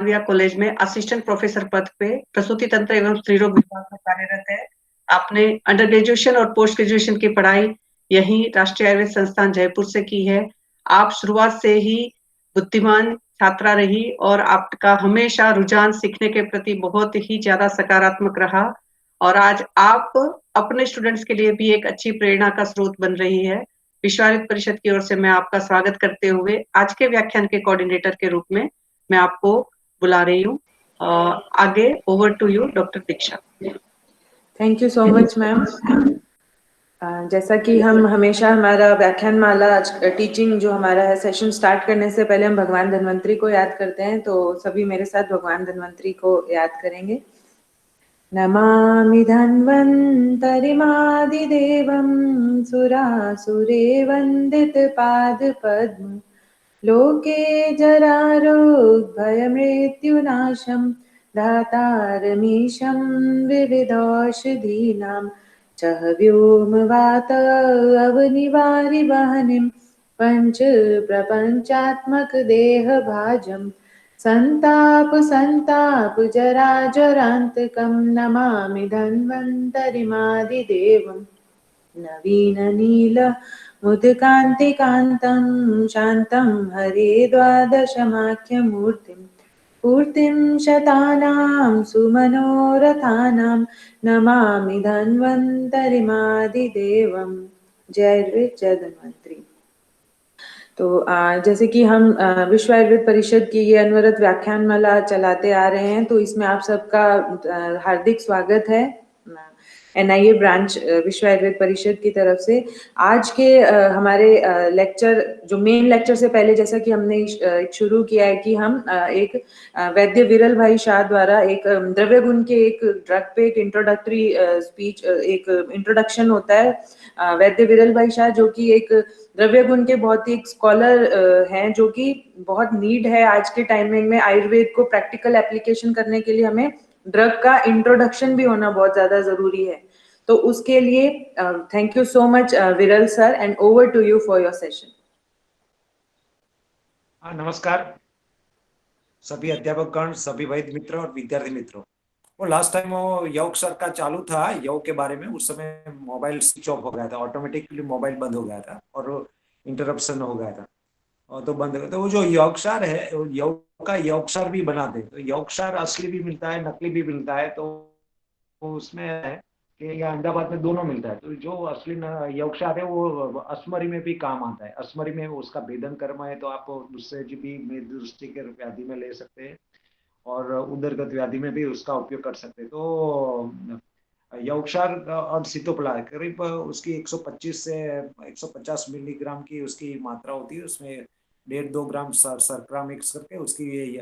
Malviya college में assistant professor पद पे प्रसूति तंत्र एवं स्त्रीरोग विभाग में कार्यरत है। आपने अंडर ग्रेजुएशन और पोस्ट ग्रेजुएशन की पढ़ाई यही राष्ट्रीय आयुर्वेद संस्थान जयपुर से की है। आप शुरुआत से ही बुद्धिमान छात्रा रही और आपका हमेशा रुझान सीखने के प्रति बहुत ही ज्यादा सकारात्मक रहा और आज आप अपने स्टूडेंट्स के लिए भी एक अच्छी प्रेरणा का स्रोत बन रही है। विश्व आयुर्वेद परिषद की ओर से मैं आपका स्वागत करते हुए आज के व्याख्यान के कोऑर्डिनेटर के रूप में मैं आपको बुला रही हूँ। आगे over to you doctor Diksha. Thank you so much ma'am. जैसा कि हम हमेशा हमारा व्याख्यान माला टीचिंग जो हमारा है सेशन स्टार्ट करने से पहले हम भगवान धन्वंतरी को याद करते हैं, तो सभी मेरे साथ भगवान धन्वंतरी को याद करेंगे। नमामि धन्वन्तरिमादिदेवं सुरासुरे वन्दितपादपद्मं लोके जरारोग्भयमृत्युनाशं दातारमीशं विविधौषधीनां च व्योमवात अवनिवारिवहनिं पञ्चप्रपञ्चात्मकदेहभाजं संताप जराजरान्तकं नमामि धन्वन्तरिमादिदेवं नवीननीलमुदकान्तिकान्तं शान्तं हरे द्वादशमाख्यमूर्तिं पूर्तिं शतानां सुमनोरथानां नमामि धन्वन्तरिमादिदेवं। जय धन्वंतरी। तो जैसे कि हम विश्व आयुर्वेद परिषद की ये अनवरत व्याख्यान माला चलाते आ रहे हैं, तो इसमें आप सबका हार्दिक स्वागत है एनआईए ब्रांच विश्व आयुर्वेद परिषद की तरफ से। आज के हमारे लेक्चर जो मेन लेक्चर से पहले जैसा कि हमने शुरू किया है कि हम एक वैद्य विरल भाई शाह द्वारा एक द्रव्य गुण के एक ड्रग पे एक इंट्रोडक्टरी स्पीच एक इंट्रोडक्शन होता है। वैद्य विरल भाई शाह जो कि एक द्रव्य गुण के बहुत ही स्कॉलर हैं, जो कि बहुत नीड है आज के टाइमिंग में आयुर्वेद को प्रैक्टिकल एप्लीकेशन करने के लिए हमें ड्रग का इंट्रोडक्शन भी होना बहुत ज्यादा जरूरी है। तो उसके लिए thank you so much Viral sir, and over to you for your session. नमस्कार सभी अध्यापकगण, सभी वैद्य मित्र और विद्यार्थी मित्रों। वो लास्ट टाइम वो योग सर का चालू था योग के बारे में, उस समय मोबाइल स्विच ऑफ हो गया था, ऑटोमेटिकली मोबाइल बंद हो गया था और इंटरप्शन हो गया था और तो बंद हो गया। तो वो जो योगसार है योग का योगसार भी बनाते, तो योगसार असली भी मिलता है, नकली भी मिलता है। तो उसमें है कि यहाँ अहमदाबाद में दोनों मिलता है। तो जो असली योगसार है वो अस्मरी में भी काम आता है। अस्मरी में उसका भेदन कर्म है, तो आप उससे भी दृष्टि के व्याधि में ले सकते हैं और उदरगत व्याधि में भी उसका उपयोग कर सकते हैं। तो योगसार और सीतोपला करीब उसकी 125 से 150 मिलीग्राम की उसकी मात्रा होती है। उसमें 1.5-2 ग्राम शर्करा मिक्स करके उसकी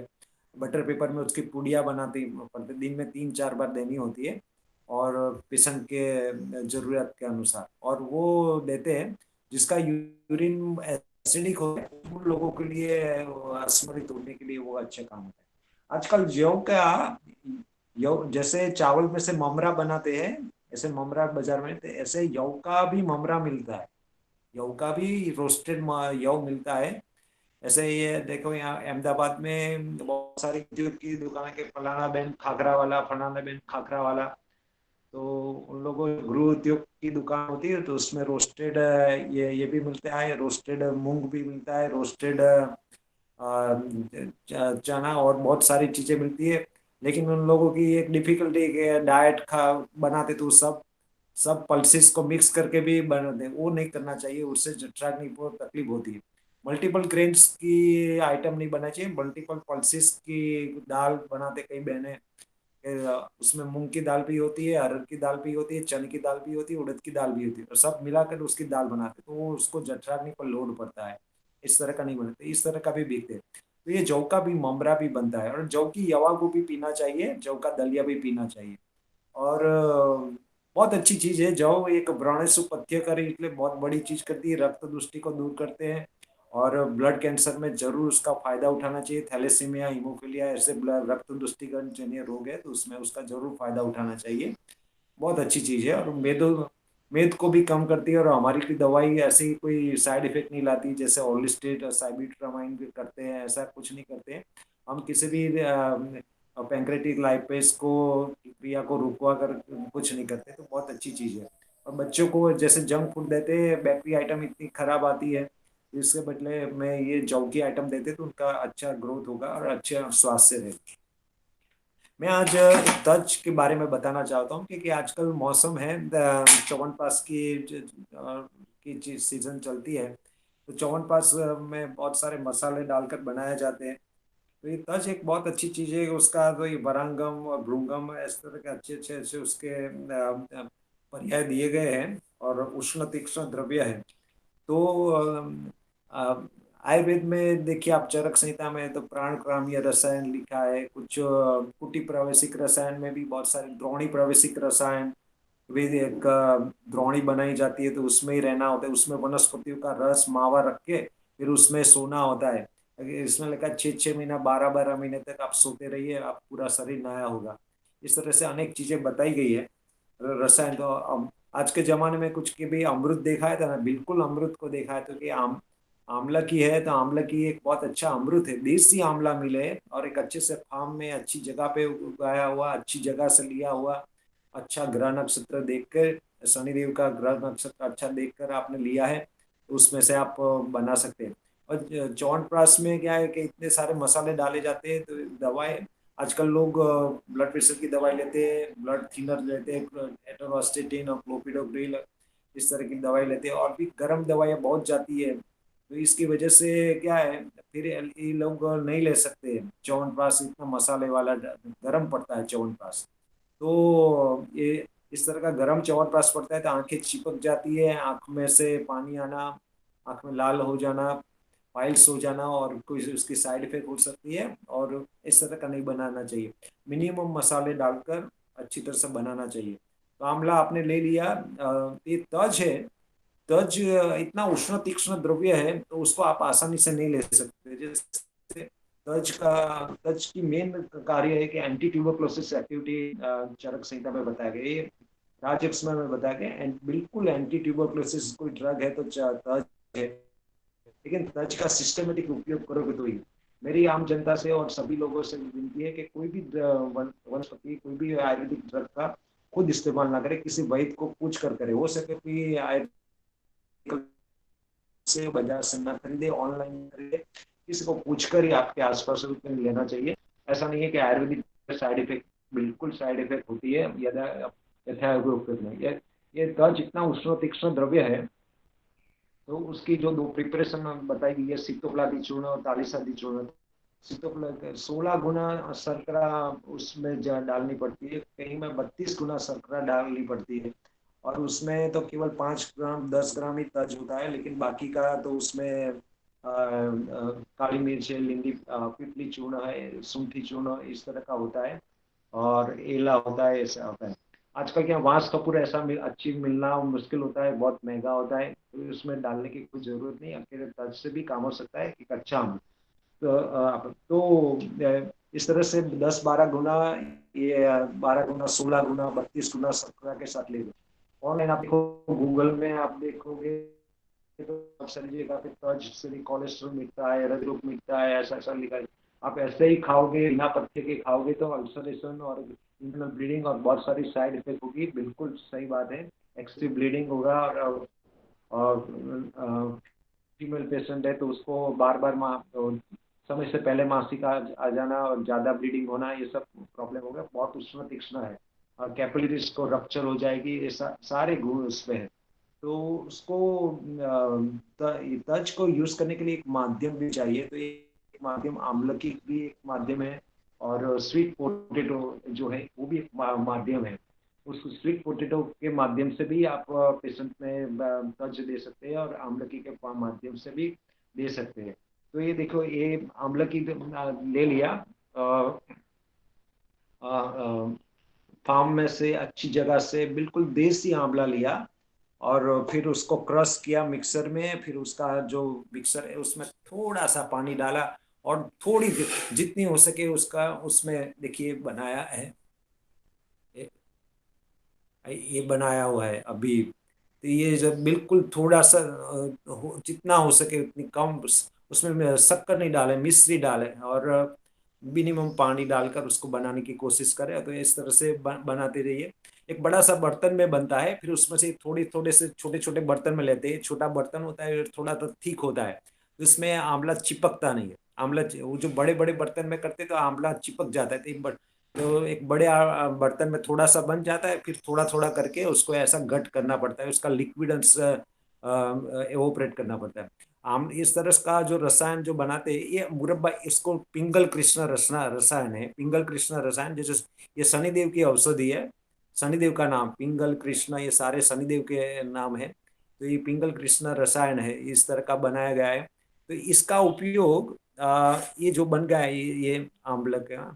बटर पेपर में उसकी पुड़िया बनाती पड़ती, दिन में 3-4 बार देनी होती है और पेशेंट के जरूरत के अनुसार, और वो देते हैं। जिसका यूरिन एसिडिक हो उन लोगों के लिए अस्मरी तोड़ने के लिए वो अच्छे काम होते हैं। आजकल जैसे चावल में से ममरा बनाते हैं, ऐसे ममरा बाजार में, ऐसे यौ का भी ममरा मिलता है, यौ का भी रोस्टेड यौ मिलता है। ऐसे ये देखो यहाँ अहमदाबाद में बहुत सारी दूध की दुकान के फलाना बेन खाखरा वाला, फलाना बेन खाखरा वाला, तो उन लोगों गृह उद्योग की दुकान होती है, तो उसमें रोस्टेड ये भी मिलता है, रोस्टेड मूंग भी मिलता है, रोस्टेड चना और बहुत सारी चीजें मिलती है। लेकिन उन लोगों की एक डिफिकल्टी है डाइट खा बनाते तो सब पल्सेस को मिक्स करके भी बनाते हैं, वो नहीं करना चाहिए, उससे जठराग्नि को तकलीफ होती है। मल्टीपल ग्रेन्स की आइटम नहीं बनाना चाहिए, मल्टीपल पल्सेस की दाल बनाते कई बहने, उसमें मूंग की दाल भी होती है, अरहर की दाल भी होती है, चने की दाल भी होती है, उड़द की दाल भी होती है, और सब मिलाकर उसकी दाल बनाते तो वो उसको जठराग्नि पर लोड पड़ता है। इस तरह का नहीं बनाते, इस तरह का भी बिकते। तो ये जौ का भी ममरा भी बनता है, और जौ की यवा को भी पीना चाहिए, जौ का दलिया भी पीना चाहिए। और बहुत अच्छी चीज है जौ, एक व्रणसुपथ्यकारी इसलिए बहुत बड़ी चीज करती है, रक्त दुष्टि को दूर करते हैं और ब्लड कैंसर में जरूर उसका फायदा उठाना चाहिए। थैलेसीमिया, हीमोफीलिया ऐसे रक्त दुष्टिकरण जन्य रोग है, तो उसमें उसका जरूर फायदा उठाना चाहिए। बहुत अच्छी चीज है और मेद को भी कम करती है, और हमारी की दवाई ऐसी कोई साइड इफेक्ट नहीं लाती, जैसे ऑलिस्टेट और साइबिट्रामाइन भी करते हैं, ऐसा कुछ नहीं करते हैं। हम किसी भी पैंक्रेटिक लाइपेज को क्रिया को रुकवा कर कुछ नहीं करते, तो बहुत अच्छी चीज़ है। और बच्चों को जैसे जंक फूड देते हैं, बेकरी आइटम इतनी खराब आती है, इसके बदले में ये जौ की आइटम देते तो उनका अच्छा ग्रोथ होगा और अच्छा स्वास्थ्य रहेगा। मैं आज तज के बारे में बताना चाहता हूँ, क्योंकि आजकल मौसम है च्यवनप्राश की सीजन चलती है, तो च्यवनप्राश में बहुत सारे मसाले डालकर बनाए जाते हैं। तो ये तज एक बहुत अच्छी चीज़ है। उसका तो ये वरांगम और भृंगम इस तरह के अच्छे अच्छे अच्छे उसके पर्याय दिए गए हैं और उष्ण तीक्ष्ण द्रव्य है। तो आयुर्वेद में देखिए आप, चरक संहिता में तो प्राणक्रामीय रसायन लिखा है, कुछ कुटी प्रावेशिक रसायन में भी बहुत सारे द्रोणी प्रावेशिक रसायन भी, एक द्रोणी बनाई जाती है तो उसमें ही रहना होता है, उसमें वनस्पतियों का रस मावा रख के फिर उसमें सोना होता है। इसमें लिखा 6 6 महीना 12 12 महीने तक आप सोते रहिए, आप पूरा शरीर नया होगा। इस तरह से अनेक चीजें बताई गई है रसायन। तो आज के जमाने में कुछ के भी अमृत देखा है था ना, बिल्कुल अमृत को देखा है तो कि आंवला की है, तो आंवला की एक बहुत अच्छा अमृत है, देसी आंवला मिले और एक अच्छे से फार्म में अच्छी जगह पे उगाया हुआ, अच्छी जगह से लिया हुआ, अच्छा ग्रह नक्षत्र देखकर, शनिदेव का ग्रह नक्षत्र अच्छा देखकर आपने लिया है, तो उसमें से आप बना सकते हैं। और च्यवनप्राश में क्या है कि इतने सारे मसाले डाले जाते हैं, तो दवाएं आजकल लोग ब्लड प्रेशर की दवाई लेते हैं, ब्लड थिनर लेते हैं, एटोवास्टेटिन और क्लोपिडोग्रिल, इस तरह की दवाई लेते हैं, और भी गर्म दवाइयाँ बहुत जाती है। तो इसकी वजह से क्या है, फिर ये लोग नहीं ले सकते च्यवनप्राश, इतना मसाले वाला गर्म पड़ता है च्यवनप्राश। तो ये इस तरह का गर्म च्यवनप्राश पड़ता है तो आंखें चिपक जाती है, आंख में से पानी आना, आंख में लाल हो जाना, पाइल्स हो जाना, और कोई उसकी साइड इफेक्ट हो सकती है, और इस तरह का नहीं बनाना चाहिए। मिनिमम मसाले डालकर अच्छी तरह से बनाना चाहिए। तो आंवला आपने ले लिया। ये तज है, तज इतना उष्ण तीक्ष्ण द्रव्य है तो उसको आप आसानी से नहीं ले सकते। जैसे तज की मेन कार्य है कि एंटी ट्यूबरकुलोसिस एक्टिविटी चरक संहिता में बताया गया, ये राजस्व में बताया गया, बिल्कुल एंटी ट्यूबरकुलोसिस कोई ड्रग है तो तज है। लेकिन तज का सिस्टमेटिक उपयोग करोगे तो ही। मेरी आम जनता से और सभी लोगों से विनती है कि कोई भी वनस्पति, कोई भी आयुर्वेदिक ड्रग का खुद इस्तेमाल ना करे, किसी वैद्य को पूछ कर करे। हो सके तो ये आयुर्वेदिक से बाजार से ना खरीदे, ऑनलाइन खरीदे, किसी को पूछकर ही आपके आसपास लेना चाहिए। ऐसा नहीं है कि आयुर्वेदिक साइड इफेक्ट, बिल्कुल साइड इफेक्ट होती है यथायोग्य में। ये तज इतना उष्ण तीक्ष्ण द्रव्य है, तो उसकी जो दो प्रिपरेशन बताई गई है, सीतोपलादी चूर्ण और तालिसादी चूर्ण। सीतोपला 16 गुना शर्करा उसमें डालनी पड़ती है, कहीं में 32 गुना शर्करा डालनी पड़ती है, और उसमें तो केवल 5 ग्राम 10 ग्राम ही तज होता है, लेकिन बाकी का तो उसमें काली मिर्च है, लिंडी पिपली चूर्ण है, सूंठी चूर्ण, इस तरह का होता है, और एला होता है, ऐसा होता है। आजकल क्या वांस कपूर ऐसा अच्छी मिलना मुश्किल होता है, बहुत महंगा होता है, तो उसमें डालने की कोई जरूरत नहीं, अकेले तज से भी काम हो सकता है, एक अच्छा आम। इस तरह से 10 12 गुना, ये 12 गुना 16 गुना 32 गुना शर्करा के साथ ले लो। ऑनलाइन आप देखो, गूगल में आप देखोगे तो आप समझिएगा कि तज से भी कोलेस्ट्रॉल मिटता है, हृदय मिटता है, ऐसा ऐसा लिखा है। आप ऐसे ही खाओगे, बिना पत्ते के खाओगे तो अल्सरेशन और इंटरनल ब्लीडिंग और बहुत सारी साइड इफेक्ट होगी। बिल्कुल सही बात है, एक्सट्रीम ब्लीडिंग होगा, और फीमेल पेशेंट है तो उसको बार बार समय से पहले मासिक आ जाना और ज्यादा ब्लीडिंग होना, ये सब प्रॉब्लम होगा। बहुत उष्ण तीक्ष्ण है और कैपिलरीज को रप्चर हो जाएगी, ये सारे गुण उसमें है। तो उसको तज को यूज करने के लिए एक माध्यम भी चाहिए, तो एक माध्यम आमलकी भी एक माध्यम है, और स्वीट पोटेटो जो है वो भी एक माध्यम है। उस स्वीट पोटेटो के माध्यम से भी आप पेशेंट में तज दे सकते हैं, और आमलकी के माध्यम से भी दे सकते हैं। तो ये देखो, ये आमलकी ले लिया, फार्म में से अच्छी जगह से बिल्कुल देसी आंवला लिया, और फिर उसको क्रश किया मिक्सर में, फिर उसका जो मिक्सर है उसमें थोड़ा सा पानी डाला, और थोड़ी जितनी हो सके उसका उसमें देखिए बनाया है, ये बनाया हुआ है अभी। तो ये जब बिल्कुल थोड़ा सा जितना हो सके उतनी कम उसमें शक्कर नहीं डाले, मिश्री डाले, और मिनिमम पानी डालकर उसको बनाने की कोशिश करें। तो इस तरह से बनाते रहिए। एक बड़ा सा बर्तन में बनता है, फिर उसमें से थोड़ी थोड़े से छोटे छोटे बर्तन में लेते हैं। छोटा बर्तन होता है, थोड़ा तो ठीक होता है, तो इसमें आंवला चिपकता नहीं है। आंवला वो जो बड़े बड़े बर्तन में करते तो आंवला चिपक जाता है। तो एक बड़े बर्तन में थोड़ा सा बन जाता है, फिर थोड़ा थोड़ा करके उसको ऐसा घट करना पड़ता है, उसका लिक्विड अंश एवोपरेट करना पड़ता है। आम इस तरह का जो रसायन जो बनाते हैं, ये मुरब्बा, इसको पिंगल कृष्ण रसायन है। पिंगल कृष्ण रसायन जैसे ये शनिदेव की औषधि है। शनिदेव का नाम पिंगल कृष्ण, ये सारे शनिदेव के नाम है। तो ये पिंगल कृष्ण रसायन है, इस तरह का बनाया गया है। तो इसका उपयोग ये जो बन गया है, ये आंवला का,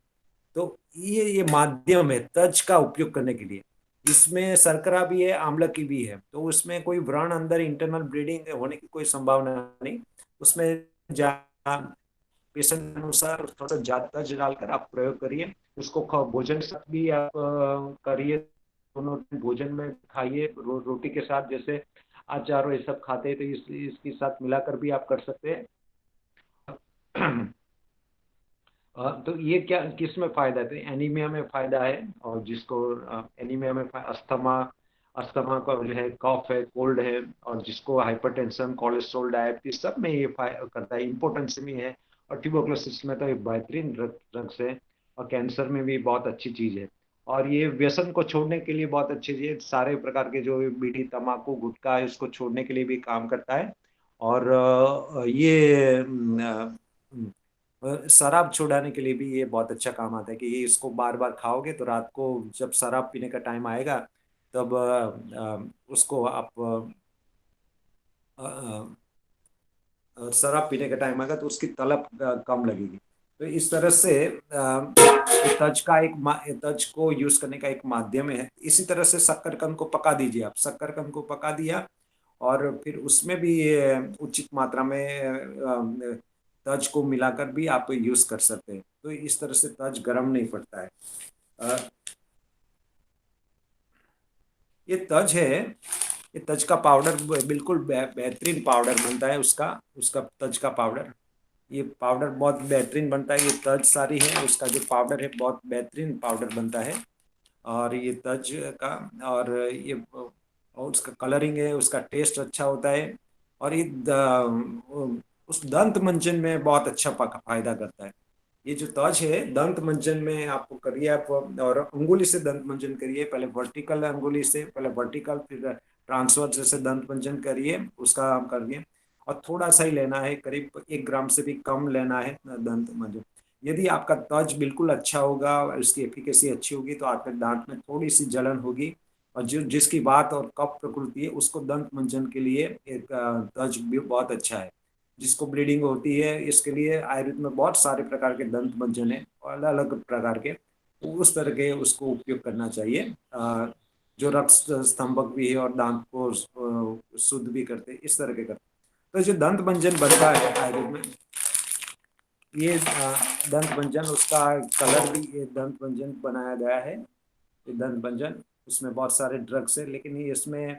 तो ये माध्यम है तज का उपयोग करने के लिए। इसमें शर्करा भी है, आंवला की भी है, तो उसमें कोई व्रण अंदर इंटरनल ब्लीडिंग होने की कोई संभावना नहीं। उसमें पेशेंट अनुसार थोड़ा सा ज्यादा तज डालकर आप प्रयोग करिए। उसको भोजन के साथ भी आप करिए। दोनों भोजन में खाइए, रोटी के साथ, जैसे अचार और ये सब खाते हैं, तो इसके साथ मिलाकर भी आप कर सकते हैं। तो ये क्या किस में फायदा है? तो एनीमिया में फायदा है, और जिसको एनीमिया में अस्थमा, अस्थमा का जो है, कफ है, कोल्ड है, और जिसको हाइपरटेंशन, कोलेस्ट्रॉल, डायबिटीज, सब में ये करता है। इम्पोर्टेंस में है। और ट्यूबरकुलोसिस में तो एक बेहतरीन ड्रग्स है। और कैंसर में भी बहुत अच्छी चीज है। और ये व्यसन को छोड़ने के लिए बहुत अच्छी चीज है। सारे प्रकार के जो बीड़ी, तंबाकू, गुटखा है, उसको छोड़ने के लिए भी काम करता है। और ये शराब छुड़ाने के लिए भी ये बहुत अच्छा काम आता है, कि ये इसको बार बार खाओगे तो रात को जब शराब पीने का टाइम आएगा, तब उसको आप शराब पीने का टाइम आएगा तो उसकी तलब कम लगेगी। तो इस तरह से तज का तज को यूज करने का एक माध्यम है। इसी तरह से शक्करकंद को पका दीजिए आप। शक्करकंद को पका दिया, और फिर उसमें भी उचित मात्रा में तज को मिलाकर भी आप यूज कर सकते हैं। तो इस तरह से तज गर्म नहीं पड़ता है। अ, ये तज है, ये तज का पाउडर बिल्कुल बेहतरीन पाउडर बनता है उसका। उसका तज का पाउडर, ये पाउडर बहुत बेहतरीन बनता है। ये तज सारी है, उसका जो पाउडर है बहुत बेहतरीन पाउडर बनता है। और ये तज का, और ये और उसका कलरिंग है, उसका टेस्ट अच्छा होता है। और ये उस दंत मंजन में बहुत अच्छा फायदा करता है। ये जो तज है, दंत मंजन में आपको करिए आप, और अंगुली से दंत मंजन करिए। पहले वर्टिकल अंगुली से, पहले वर्टिकल, फिर ट्रांसफर जैसे दंत मंजन करिए, उसका आप करिए। और थोड़ा सा ही लेना है, करीब 1 ग्राम से भी कम लेना है दंत मंजन। यदि आपका तज बिल्कुल अच्छा होगा, उसकी एफिकेसी अच्छी होगी, तो आपके दांत में थोड़ी सी जलन होगी। और जो जिसकी बात और कफ प्रकृति है, उसको दंत मंजन के लिए एक तज भी बहुत अच्छा है। जिसको ब्लीडिंग होती है, इसके लिए आयुर्वेद में बहुत सारे प्रकार के दंत मंजन है, और अलग अलग प्रकार के। तो उस तरह के उसको उपयोग करना चाहिए, जो रक्त स्तंभक भी है और दांत को शुद्ध भी करते, इस तरह के करते। तो जो दंत मंजन बनता है आयुर्वेद में, ये दंत मंजन, उसका कलर भी, ये दंत मंजन बनाया गया है। ये दंत मंजन, उसमें बहुत सारे ड्रग्स है, लेकिन ये इसमें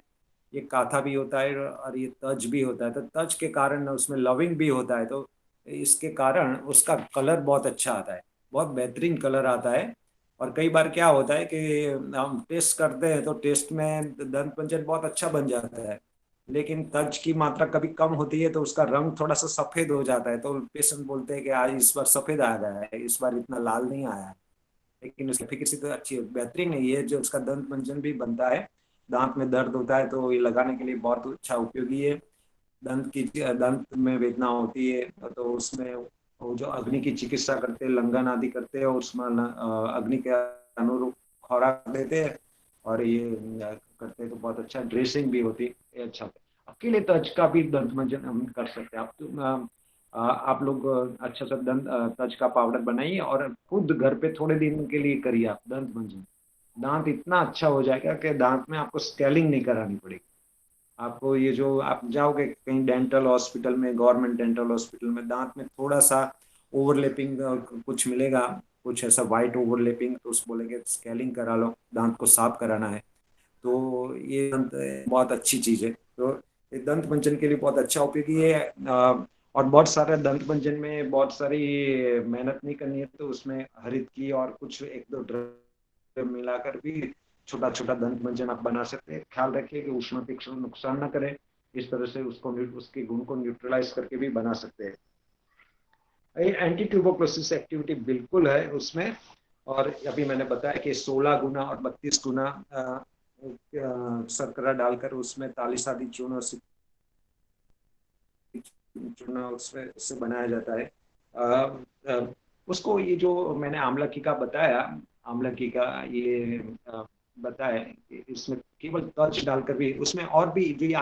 ये काथा भी होता है, और ये तज भी होता है। तो तज के कारण उसमें लविंग भी होता है, तो इसके कारण उसका कलर बहुत अच्छा आता है, बहुत बेहतरीन कलर आता है। और कई बार क्या होता है कि हम टेस्ट करते हैं, तो टेस्ट में दंत मंजन बहुत अच्छा बन जाता है, लेकिन तज की मात्रा कभी कम होती है, तो उसका रंग थोड़ा सा सफेद हो जाता है। तो पेशेंट बोलते हैं कि आज इस बार सफेद आ गया है, इस बार इतना लाल नहीं आया है। लेकिन उसकी एफिकेसी तो अच्छी है, बेहतरीन है। ये जो उसका दंत मंजन भी बनता है, दांत में दर्द होता है तो ये लगाने के लिए बहुत अच्छा उपयोगी है। दंत में वेदना होती है, तो उसमें वो जो अग्नि की चिकित्सा करते हैं, लंगन आदि करते हैं, और उसमें अग्नि के अनुरूप खुराक देते हैं, और ये करते हैं, तो बहुत अच्छा ड्रेसिंग भी होती है, ये अच्छा होता है। अकेले तज का भी दंत मंजन हम कर सकते हैं। आप तो आप लोग अच्छा सा दंत तज का पाउडर बनाइए, और खुद घर पे थोड़े दिन के लिए करिए आप दंत मंजन। दांत इतना अच्छा हो जाएगा कि दांत में आपको स्केलिंग नहीं करानी पड़ेगी। आपको ये जो आप जाओगे कहीं डेंटल हॉस्पिटल में, गवर्नमेंट डेंटल हॉस्पिटल में, दांत में थोड़ा सा ओवरलैपिंग कुछ मिलेगा, कुछ ऐसा वाइट ओवरलैपिंग, तो उस बोलेंगे स्केलिंग करा लो, दांत को साफ कराना है। तो ये दंत बहुत अच्छी चीज है। तो ये दंत मंजन के लिए बहुत अच्छा उपयोगी है। और बहुत सारा दंत मंजन में बहुत सारी मेहनत नहीं करनी है, तो उसमें हरित की और कुछ एक दो ड्रग मिलाकर भी छोटा छोटा दंत मंजन आप बना सकते हैं। ख्याल रखिए कि उष्ण तीक्ष्ण नुकसान ना करे, इस तरह से उसको उसके गुण को न्यूट्रलाइज करके भी बना सकते हैं। एंटी ट्यूबरकुलोसिस एक्टिविटी बिल्कुल है उसमें। और अभी मैंने बताया कि 16 गुना और 32 गुना शर्करा डालकर उसमें तालिस आदि चूर्ण और चूर्ण उससे बनाया जाता है। उसको ये जो मैंने आमलकी का बताया, आमलकी का ये बताया कि इसमें केवल तर्ज डालकर भी, उसमें और भी जो ये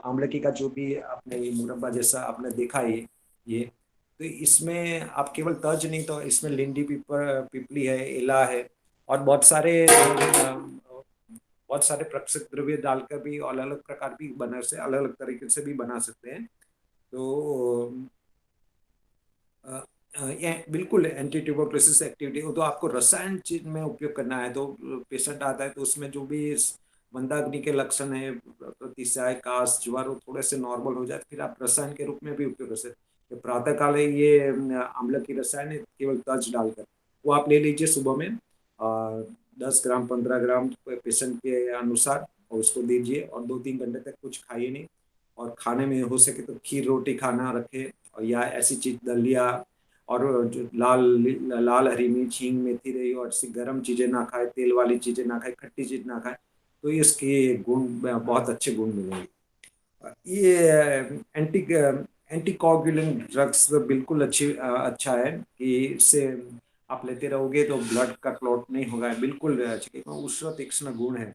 आमलकी का जो भी आपने ये मुरब्बा जैसा आपने देखा है, ये तो इसमें आप केवल तर्ज नहीं, तो इसमें लिंडी पिपली है, इला है, और बहुत सारे प्रक्षक द्रव्य डालकर भी अलग अलग प्रकार भी बना से अलग अलग तरीके से भी बना सकते हैं। तो ये बिल्कुल एंटी ट्यूबरकुलोसिस एक्टिविटी हो, तो आपको रसायन चीज में उपयोग करना है। तो पेशेंट आता है तो उसमें जो भी मंदाग्नि के लक्षण है, प्रतिसाय, काश, ज्वर, वो थोड़े से नॉर्मल हो जाए, फिर आप रसायन के रूप में भी उपयोग कर सकते हैं। प्रातः काल है ये आम्ल की रसायन है, केवल तर्ज डालकर वो आप ले लीजिए सुबह में, 10 ग्राम 15 ग्राम पेशेंट के अनुसार, और उसको दीजिए, और 2-3 घंटे तक कुछ खाइए नहीं। और खाने में हो सके तो खीर रोटी खाना रखे, और या ऐसी चीज दलिया, और जो लाल लाल हरी मिर्च, हींग, मेथी रही, और ऐसी गर्म चीजें ना खाए, तेल वाली चीजें ना खाए, खट्टी चीज ना खाए, तो इसके गुण, बहुत अच्छे गुण मिलेंगे। ये एंटी एंटीकोगुलेंट ड्रग्स बिल्कुल अच्छा है कि इससे आप लेते रहोगे तो ब्लड का क्लॉट नहीं होगा, बिल्कुल अच्छा, उष्ण तीक्ष्ण गुण है।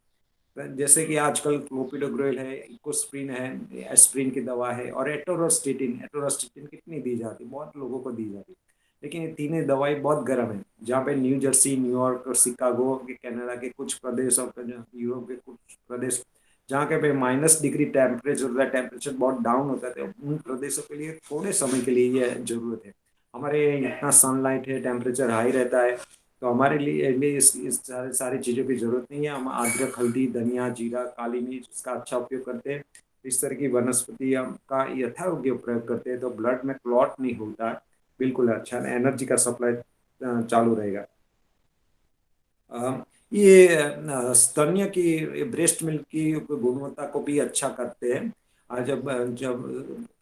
जैसे कि आजकल क्लोपिडोग्रेल है, इकोस्प्रिन है, एस्प्रिन की दवा है, और एटोरोस्टेटिन, एटोरोस्टेटिन कितनी दी जाती है, बहुत लोगों को दी जाती है। लेकिन ये तीनों दवाई बहुत गर्म है, जहाँ पे न्यू जर्सी, न्यूयॉर्क और शिकागो के कनाडा के कुछ प्रदेश और यूरोप के कुछ प्रदेश जहाँ के पे -डिग्री टेम्परेचर होता है, टेम्परेचर बहुत डाउन होता है, तो उन प्रदेशों के लिए थोड़े समय के लिए ये जरूरत है। हमारे इतना सनलाइट है, टेम्परेचर हाई रहता है, तो हमारे लिए इस सारी चीज़ों की जरूरत नहीं है। हम अदरक, हल्दी, धनिया, जीरा, काली मिर्च, इसका अच्छा उपयोग करते हैं। इस तरह की वनस्पति का यथायोग्य प्रयोग करते हैं, तो ब्लड में क्लॉट नहीं होता है, बिल्कुल अच्छा एनर्जी का सप्लाई चालू रहेगा। ये स्तन्य की, ब्रेस्ट मिल्क की गुणवत्ता को भी अच्छा करते हैं। जब जब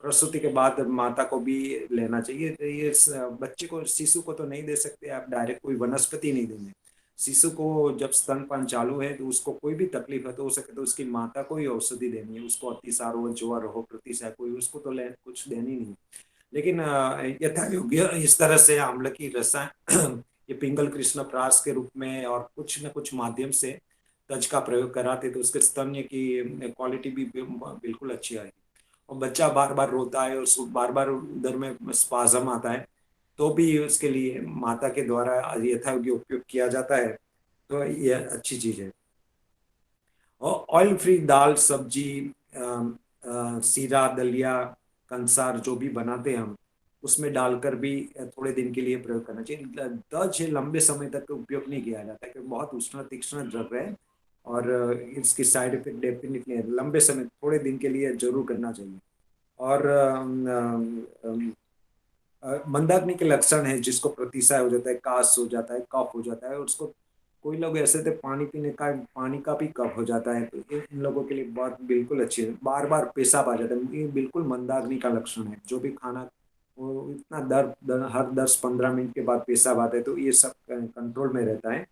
प्रसूति के बाद माता को भी लेना चाहिए। तो ये बच्चे को, शिशु को तो नहीं दे सकते आप डायरेक्ट, कोई वनस्पति नहीं देंगे। शिशु को जब स्तनपान चालू है तो उसको कोई भी तकलीफ है तो हो सके तो उसकी माता को ही औषधि देनी है। उसको अतिसार हो, ज्वर हो, प्रतिसाय, कोई उसको तो कुछ देनी नहीं। लेकिन यथा योग्य इस तरह से आम्ल की रसायन ये पिंगल कृष्ण प्रास के रूप में और कुछ न कुछ माध्यम से तज का प्रयोग कराते तो उसके स्तन्य की क्वालिटी भी बिल्कुल अच्छी आएगी। और बच्चा बार बार रोता है, उसको बार बार उधर में स्पाजम आता है, तो भी उसके लिए माता के द्वारा यथा योग्य उपयोग किया जाता है, तो ये अच्छी चीज है। और ऑयल फ्री दाल, सब्जी, सीरा, दलिया, कंसार जो भी बनाते हैं हम, उसमें डालकर भी थोड़े दिन के लिए प्रयोग करना चाहिए। दज लंबे समय तक उपयोग नहीं किया जाता है क्योंकि बहुत उष्ण तीक्ष्ण द्रव्य है, और इसकी साइड इफेक्ट डेफिनेटली है। लंबे समय, थोड़े दिन के लिए जरूर करना चाहिए। और मंदाग्नि के लक्षण है, जिसको प्रतिसाय हो जाता है, काश हो जाता है, कफ हो जाता है, और उसको कोई लोग ऐसे थे पानी का भी कफ हो जाता है, तो इन लोगों के लिए बहुत बिल्कुल अच्छी है। बार बार पेशाब आ जाता है, ये बिल्कुल मंदाग्नि का लक्षण है। जो भी खाना, वो इतना हर 10-15 मिनट के बाद पेशाब आता है, तो ये सब कंट्रोल में रहता है।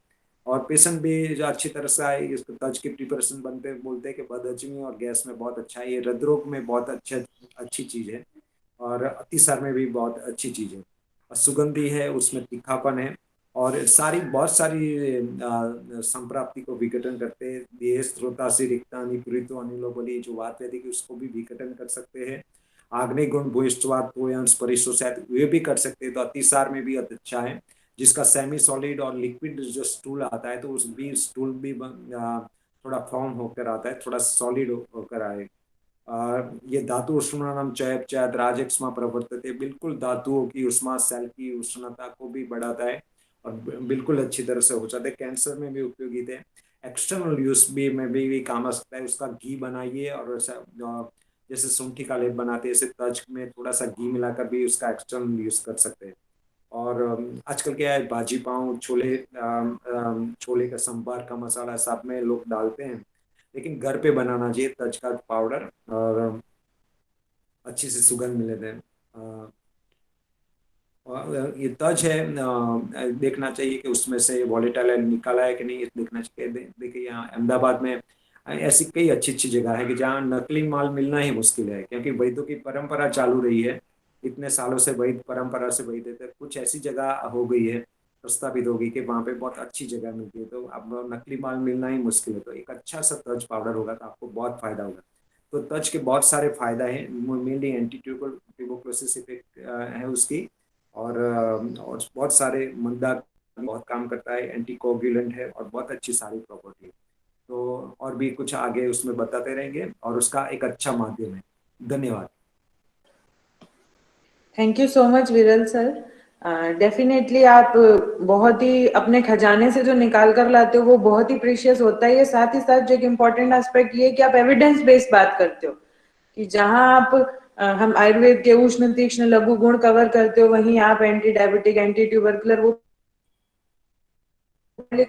और पेशेंट भी जो अच्छी तरह से आए, इसको तज की प्रिपरेशन बनते बोलते हैं कि बदहजमी और गैस में बहुत अच्छा है, ये हृदरोग में बहुत अच्छी चीज है, और अतिसार में भी बहुत अच्छी चीज है। और सुगंधी है, उसमें तीखापन है, और बहुत सारी संप्राप्ति को विघटन करते हैं। देह स्त्रोतासी रिक्तानि पुरितो अनिलो बलि, जो बात रहती है उसको भी विघटन कर सकते हैं। आग्नेय गुण भूयिष्ठवात तोयांश परिशोषायत, वे भी कर सकते हैं, तो अतिसार में भी अच्छा है। जिसका सेमी सॉलिड और लिक्विड जो स्टूल आता है, तो उस भी स्टूल भी थोड़ा फॉर्म होकर आता है, थोड़ा सॉलिड होकर आए। ये धातु उष्माणम चयप चयत राजक्ष्मा प्रवर्तते, बिल्कुल धातुओं की उष्मा, सेल की उष्णता को भी बढ़ाता है, और बिल्कुल अच्छी तरह से हो जाता है। कैंसर में भी उपयोगी है। एक्सटर्नल यूज भी में भी काम आ सकता है। उसका घी बनाइए और जैसे सूंठी का लेप बनाते हैं, जैसे तज में थोड़ा सा घी मिलाकर भी उसका एक्सटर्नल यूज कर सकते हैं। और आजकल क्या है, भाजी पाव, छोले, छोले का संभार का मसाला सब में लोग डालते हैं, लेकिन घर पे बनाना चाहिए तज का पाउडर, और अच्छी सी सुगंध मिले थे। और ये तज है, देखना चाहिए कि उसमें से वॉलेटाइल निकाला है कि नहीं, ये देखना चाहिए। देखिए यहाँ अहमदाबाद में ऐसी कई अच्छी अच्छी जगह है कि जहाँ नकली माल मिलना ही मुश्किल है, क्योंकि वैद्यों की परंपरा चालू रही है इतने सालों से, वैद्य परंपरा से वैद्य थे। कुछ ऐसी जगह हो गई है, प्रस्तावित होगी कि वहाँ पे बहुत अच्छी जगह मिलती है, तो अब नकली माल मिलना ही मुश्किल है। तो एक अच्छा सा तज पाउडर होगा तो आपको बहुत फायदा होगा। तो तज के बहुत सारे फायदा हैं, मेनली एंटी ट्यूबरकुलोसिस इफेक्ट है उसकी, और बहुत सारे मंदा बहुत काम करता है, एंटी कोगुलेंट है, और बहुत अच्छी सारी प्रॉपर्टी है। तो और भी कुछ आगे उसमें बताते रहेंगे, और उसका एक अच्छा माध्यम है। धन्यवाद। Thank you so much Viral sir. Definitely आप बहुत ही अपने खजाने से जो निकाल कर लाते हो वो बहुत ही प्रीशियस होता है। ये साथ ही साथ जो एक इम्पॉर्टेंट एस्पेक्ट ये है कि आप एविडेंस बेस्ड बात करते हो, कि जहां आप हम आयुर्वेद के उष्ण तीक्ष्ण लघु गुण कवर करते हो, वहीं आप एंटी डायबिटिक, एंटी ट्यूबरकुलर वो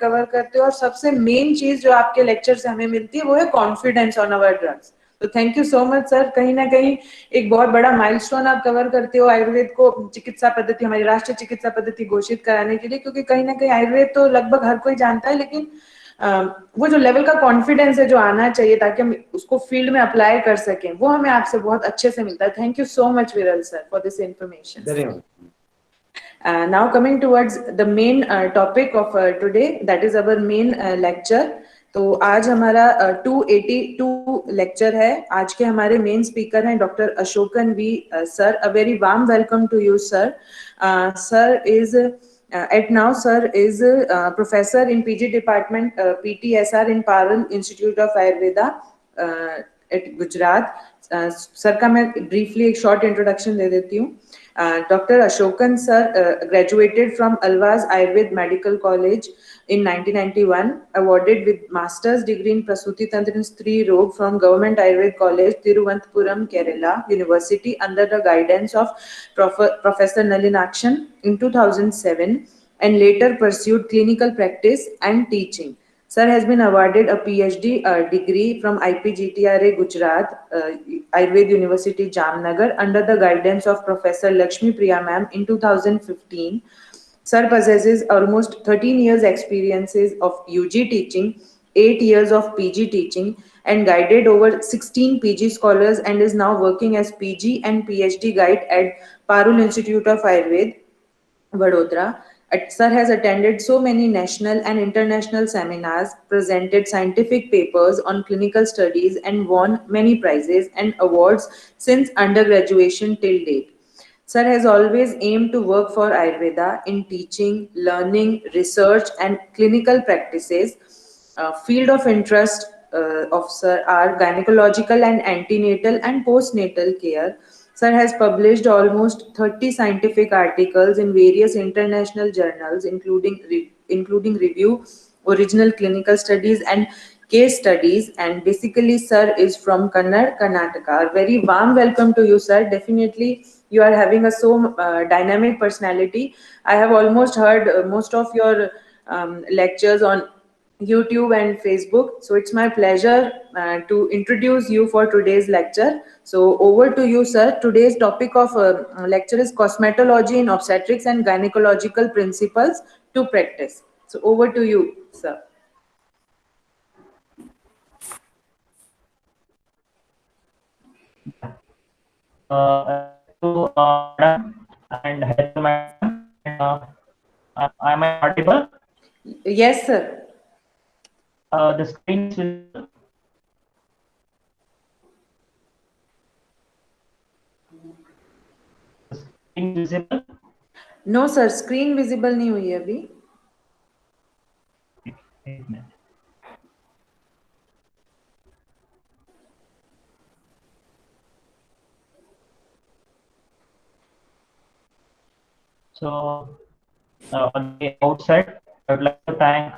कवर करते हो। और सबसे मेन चीज जो आपके लेक्चर से हमें मिलती है वो है कॉन्फिडेंस ऑन अवर ड्रग्स। तो thank you so much sir. कहीं ना कहीं एक बहुत बड़ा माइलस्टोन आप कवर करते हो आयुर्वेद को चिकित्सा पद्धति, हमारी राष्ट्रीय चिकित्सा पद्धति घोषित कराने के लिए, क्योंकि कहीं ना कहीं आयुर्वेद तो लगभग हर कोई जानता है, लेकिन वो जो लेवल का कॉन्फिडेंस है जो आना चाहिए ताकि हम उसको फील्ड में अप्लाई कर सकें, वो हमें आपसे बहुत अच्छे से मिलता है। Thank you so much Viral sir for this information. धन्यवाद। Now coming towards the main topic of today, that is our main lecture. तो आज हमारा 282 लेक्चर है। आज के हमारे मेन स्पीकर हैं doctor Ashokan V sir. A very warm welcome to you sir. Sir is at now sir is professor in PG department, PTSR in Parul Institute of Ayurveda at Gujarat. Sir का मैं briefly एक short introduction दे देती हूँ। Dr. Ashokan sir graduated from Alvaz Ayurved Medical College in 1991, awarded with master's degree in Prasuti Tantra Stree Rog from Government Ayurved College, Thiruvananthapuram, Kerala University under the guidance of Professor Nalinakshan in 2007, and later pursued clinical practice and teaching. Sir has been awarded a PhD degree from IPGTRA Gujarat, Ayurved University Jamnagar under the guidance of Professor Lakshmi Priya ma'am in 2015. Sir possesses almost 13 years experiences of UG teaching, 8 years of PG teaching, and guided over 16 PG scholars, and is now working as PG and PhD guide at Parul Institute of Ayurved, Vadodara. Sir has attended so many national and international seminars, presented scientific papers on clinical studies, and won many prizes and awards since undergraduation till date. Sir has always aimed to work for Ayurveda in teaching, learning, research, and clinical practices. Field of interest of Sir are gynecological and antenatal and postnatal care. Sir has published almost 30 scientific articles in various international journals, including review, original clinical studies, and case studies. And basically, Sir is from Kannad, Karnataka. A very warm welcome to you, Sir. Definitely, you are having a so dynamic personality. I have almost heard most of your lectures on YouTube and Facebook. So it's my pleasure to introduce you for today's lecture. So over to you, sir. Today's topic of lecture is cosmetology in obstetrics and gynecological principles to practice. So over to you, sir. Madam and hello, madam. Am I audible? Yes, sir. The screen is visible. Screen visible. No, sir. Screen visible नहीं हुई अभी. So, on the outset, I would like to thank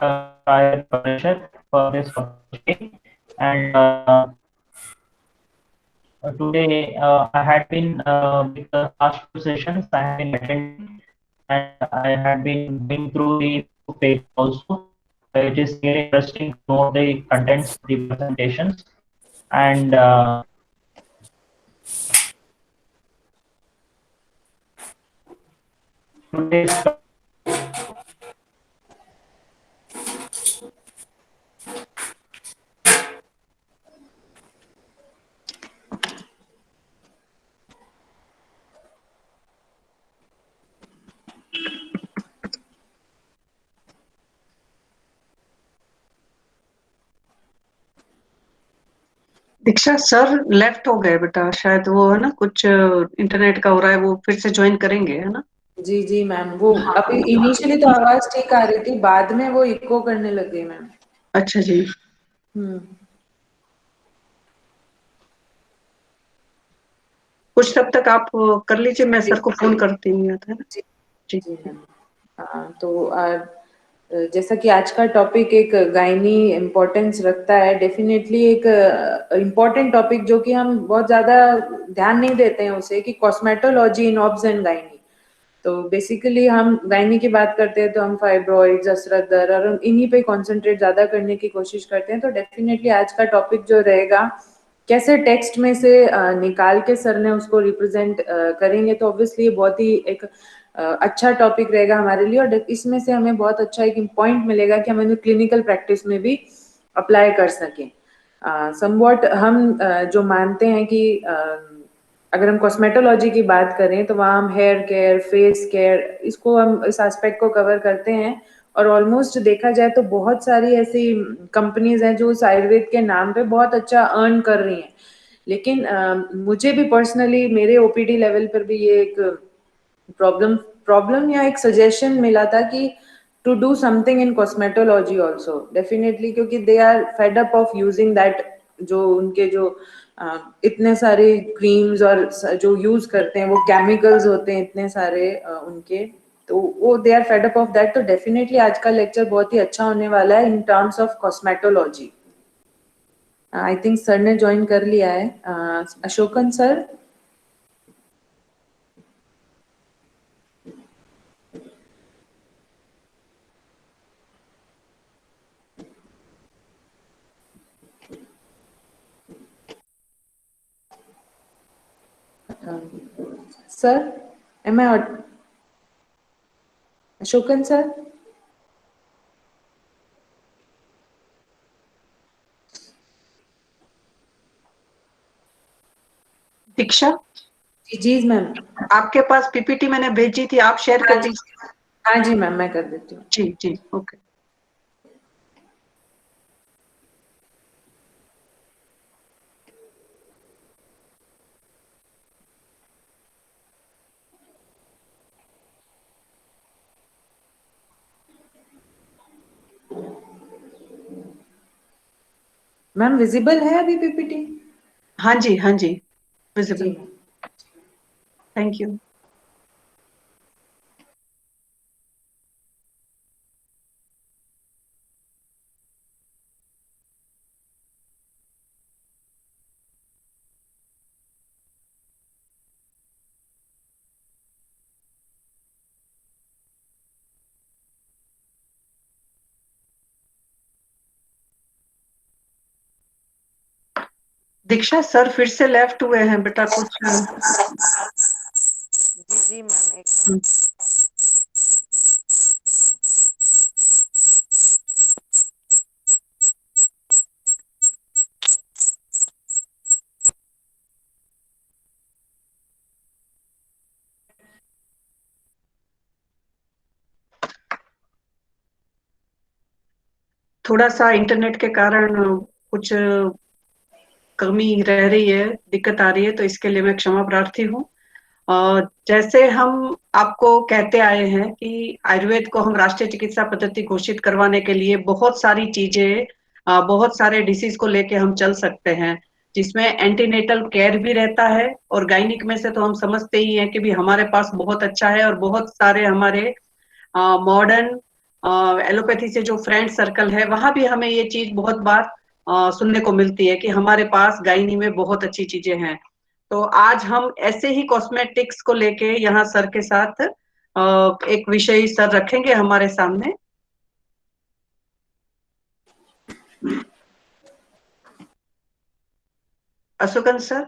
Ayurved Parishad for this opportunity, and today I had been with the past two sessions I have been attending, and I had been going through the page also. It is really interesting to know the contents of the presentations, and today's Diksha sir left हो गए बेटा, शायद वो है ना कुछ internet का हो रहा है, वो फिर से ज्वाइन करेंगे है ना। जी जी मैम, वो अभी इनिशियली तो आवाज ठीक आ रही थी, बाद में वो इको करने लग गई मैम। अच्छा जी, कुछ तब तक आप कर लीजिए, मैं सर को फोन करती हूँ है ना। जी मैम। तो जैसा कि आज का टॉपिक एक गायनी इम्पोर्टेंस रखता है, डेफिनेटली एक इम्पोर्टेंट टॉपिक जो कि हम बहुत ज्यादा ध्यान नहीं देते हैं उसे, कि cosmetology in obs and gynae. तो बेसिकली हम गायनी की बात करते हैं तो हम फाइब्रॉइड्स, असरत दर और इन्हीं पे कंसंट्रेट ज्यादा करने की कोशिश करते हैं। तो डेफिनेटली आज का टॉपिक जो रहेगा, कैसे टेक्स्ट में से निकाल के सर ने उसको रिप्रेजेंट करेंगे, तो ऑब्वियसली बहुत ही एक अच्छा टॉपिक रहेगा हमारे लिए, और इसमें से हमें बहुत अच्छा एक पॉइंट मिलेगा कि हम क्लिनिकल प्रैक्टिस में भी अप्लाई कर सकें। समवॉट हम जो मानते हैं कि अगर हम कॉस्मेटोलॉजी की बात करें तो वहाँ हम हेयर केयर, फेस केयर, इसको हम इस एस्पेक्ट को कवर करते हैं। और ऑलमोस्ट देखा जाए तो बहुत सारी ऐसी कंपनीज हैं जो उस आयुर्वेद के नाम पे बहुत अच्छा अर्न कर रही हैं। लेकिन मुझे भी पर्सनली मेरे ओपीडी लेवल पर भी ये एक प्रॉब्लम या एक सजेशन मिला था कि to do something in cosmetology also, definitely, क्योंकि they are fed up of using that, जो उनके जो इतने सारे क्रीम्स और जो यूज करते हैं वो केमिकल्स होते हैं इतने सारे उनके, तो वो they are fed up of that. तो डेफिनेटली आज का लेक्चर बहुत ही अच्छा होने वाला है in terms of cosmetology. I think sir ने ज्वाइन कर लिया है, Ashokan sir. Sir, am I Ashokan sir? Diksha ji ma'am. आपके पास पीपीटी मैंने भेजी थी, आप शेयर कर दीजिए। हाँ जी मैम, मैं कर देती हूँ। जी जी, ओके। मैम विजिबल है अभी पीपीटी? हाँ जी विजिबल। जी थैंक यू। दीक्षा सर फिर से लेफ्ट हुए हैं बेटा कुछ। जी मैम, एक थोड़ा सा इंटरनेट के कारण कुछ कमी रह रही है, दिक्कत आ रही है, तो इसके लिए मैं क्षमा प्रार्थी हूँ। जैसे हम आपको कहते आए हैं कि आयुर्वेद को हम राष्ट्रीय चिकित्सा पद्धति घोषित करवाने के लिए बहुत सारी चीजें, बहुत सारे डिसीज को लेके हम चल सकते हैं, जिसमें एंटीनेटल केयर भी रहता है, और गायनिक में से तो हम समझते ही हैं कि भी हमारे पास बहुत अच्छा है, और बहुत सारे हमारे मॉडर्न एलोपैथी से जो फ्रेंड सर्कल है वहां भी हमें ये चीज बहुत बार सुनने को मिलती है कि हमारे पास गायनी में बहुत अच्छी चीजें हैं। तो आज हम ऐसे ही कॉस्मेटिक्स को लेके यहाँ सर के साथ एक विषय सर रखेंगे हमारे सामने। अशोकन सर।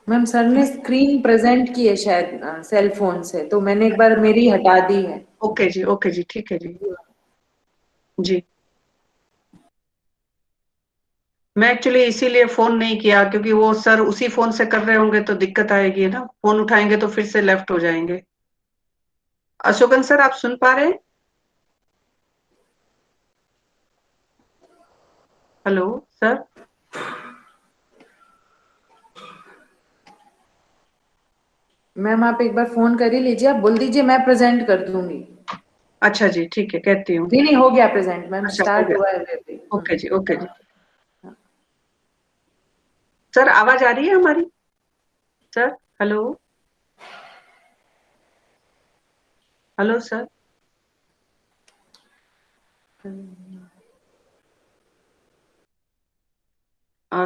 मैम सर ने स्क्रीन प्रेजेंट की है शायद सेल फोन से, तो मैंने एक बार मेरी हटा दी है। ओके जी, ठीक है जी। मैं एक्चुअली इसीलिए फोन नहीं किया, क्योंकि वो सर उसी फोन से कर रहे होंगे तो दिक्कत आएगी ना, फोन उठाएंगे तो फिर से लेफ्ट हो जाएंगे। अशोकन सर, आप सुन पा रहे हैं? Hello sir. मैम आप एक बार फोन कर ही लीजिए, आप बोल दीजिए मैं प्रेजेंट कर दूंगी। अच्छा जी, ठीक है, कहती हूँ। नहीं हो गया प्रेजेंट मैम, अच्छा, हो स्टार्ट गया। हुआ है अभी। ओके जी। सर आवाज आ रही है हमारी? Sir hello. Hello sir.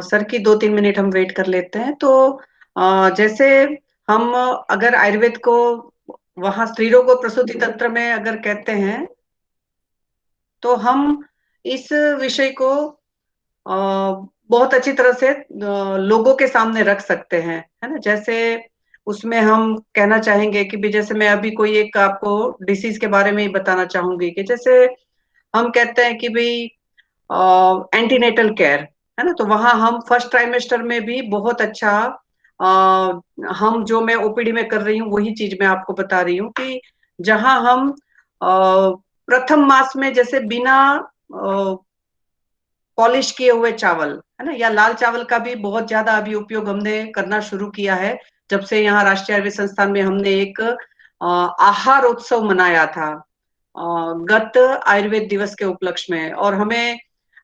Sir की 2-3 मिनट हम वेट कर लेते हैं। तो जैसे हम अगर आयुर्वेद को वहां स्त्री रोग और प्रसूति तंत्र में अगर कहते हैं, तो हम इस विषय को बहुत अच्छी तरह से लोगों के सामने रख सकते हैं, है ना। जैसे उसमें हम कहना चाहेंगे कि भी जैसे मैं अभी कोई एक आपको डिसीज के बारे में ही बताना चाहूंगी कि जैसे हम कहते हैं कि भाई एंटीनेटल केयर, है ना। तो वहां हम फर्स्ट ट्राइमेस्टर में भी बहुत अच्छा अ, हम जो मैं ओपीडी में कर रही हूँ वही चीज मैं आपको बता रही हूँ कि जहां हम प्रथम मास में जैसे बिना पॉलिश किए हुए चावल, है ना, या लाल चावल का भी बहुत ज्यादा अभी उपयोग हमने करना शुरू किया है। जब से यहाँ राष्ट्रीय आयुर्वेद संस्थान में हमने एक आहार उत्सव मनाया था गत आयुर्वेद दिवस के उपलक्ष्य में, और हमें